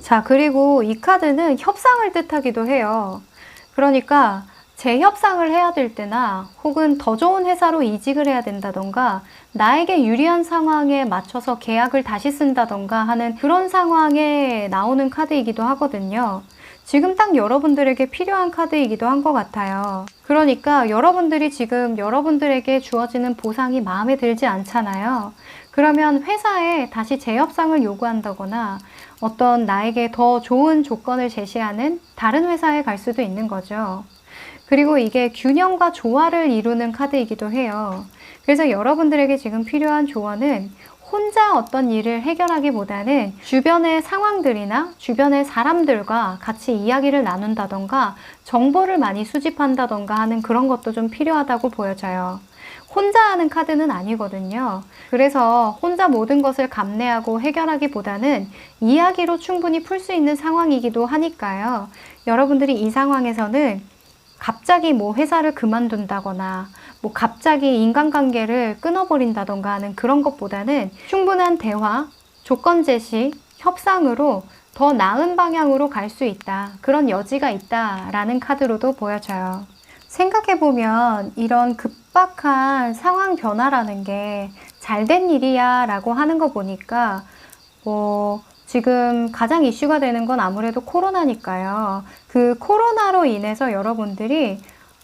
자, 그리고 이 카드는 협상을 뜻하기도 해요. 그러니까 재협상을 해야 될 때나 혹은 더 좋은 회사로 이직을 해야 된다던가 나에게 유리한 상황에 맞춰서 계약을 다시 쓴다던가 하는 그런 상황에 나오는 카드이기도 하거든요. 지금 딱 여러분들에게 필요한 카드이기도 한 것 같아요. 그러니까 여러분들이 지금 여러분들에게 주어지는 보상이 마음에 들지 않잖아요. 그러면 회사에 다시 재협상을 요구한다거나 어떤 나에게 더 좋은 조건을 제시하는 다른 회사에 갈 수도 있는 거죠. 그리고 이게 균형과 조화를 이루는 카드이기도 해요. 그래서 여러분들에게 지금 필요한 조언은 혼자 어떤 일을 해결하기보다는 주변의 상황들이나 주변의 사람들과 같이 이야기를 나눈다던가 정보를 많이 수집한다던가 하는 그런 것도 좀 필요하다고 보여져요. 혼자 하는 카드는 아니거든요. 그래서 혼자 모든 것을 감내하고 해결하기보다는 이야기로 충분히 풀 수 있는 상황이기도 하니까요. 여러분들이 이 상황에서는 갑자기 뭐 회사를 그만둔다거나 뭐 갑자기 인간관계를 끊어버린다던가 하는 그런 것보다는 충분한 대화, 조건 제시, 협상으로 더 나은 방향으로 갈 수 있다. 그런 여지가 있다라는 카드로도 보여져요. 생각해보면 이런 급박한 상황 변화라는 게 잘된 일이야 라고 하는 거 보니까 지금 가장 이슈가 되는 건 아무래도 코로나니까요. 그 코로나로 인해서 여러분들이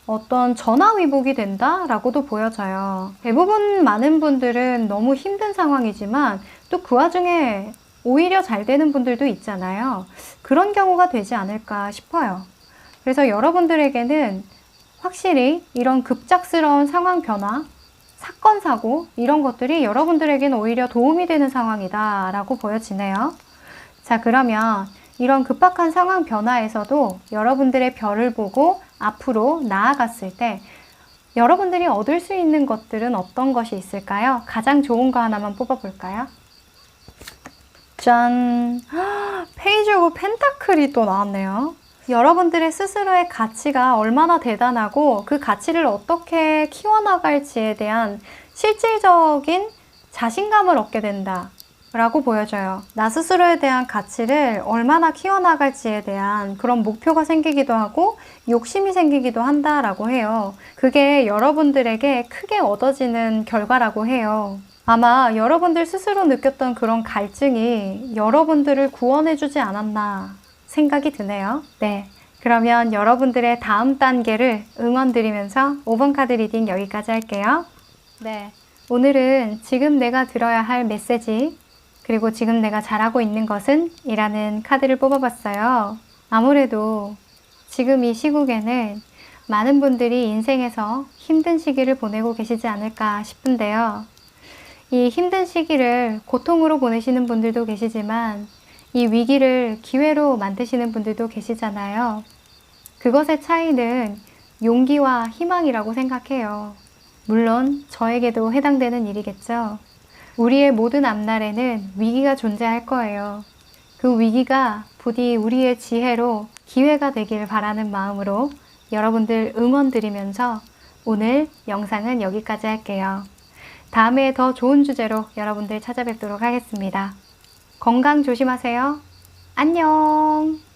어떤 전화위복이 된다라고도 보여져요. 대부분 많은 분들은 너무 힘든 상황이지만 또 그 와중에 오히려 잘 되는 분들도 있잖아요. 그런 경우가 되지 않을까 싶어요. 그래서 여러분들에게는 확실히 이런 급작스러운 상황 변화, 사건, 사고 이런 것들이 여러분들에게는 오히려 도움이 되는 상황이다 라고 보여지네요. 자, 그러면 이런 급박한 상황 변화에서도 여러분들의 별을 보고 앞으로 나아갔을 때 여러분들이 얻을 수 있는 것들은 어떤 것이 있을까요? 가장 좋은 거 하나만 뽑아볼까요? 짠! 페이지 오브 펜타클이 또 나왔네요. 여러분들의 스스로의 가치가 얼마나 대단하고 그 가치를 어떻게 키워나갈지에 대한 실질적인 자신감을 얻게 된다 라고 보여져요. 나 스스로에 대한 가치를 얼마나 키워나갈지에 대한 그런 목표가 생기기도 하고 욕심이 생기기도 한다라고 해요. 그게 여러분들에게 크게 얻어지는 결과라고 해요. 아마 여러분들 스스로 느꼈던 그런 갈증이 여러분들을 구원해주지 않았나 생각이 드네요. 네, 그러면 여러분들의 다음 단계를 응원드리면서 5번 카드 리딩 여기까지 할게요. 네, 오늘은 지금 내가 들어야 할 메시지 그리고 지금 내가 잘하고 있는 것은? 이라는 카드를 뽑아봤어요. 아무래도 지금 이 시국에는 많은 분들이 인생에서 힘든 시기를 보내고 계시지 않을까 싶은데요. 이 힘든 시기를 고통으로 보내시는 분들도 계시지만 이 위기를 기회로 만드시는 분들도 계시잖아요. 그것의 차이는 용기와 희망이라고 생각해요. 물론 저에게도 해당되는 일이겠죠. 우리의 모든 앞날에는 위기가 존재할 거예요. 그 위기가 부디 우리의 지혜로 기회가 되길 바라는 마음으로 여러분들 응원드리면서 오늘 영상은 여기까지 할게요. 다음에 더 좋은 주제로 여러분들 찾아뵙도록 하겠습니다. 건강 조심하세요. 안녕!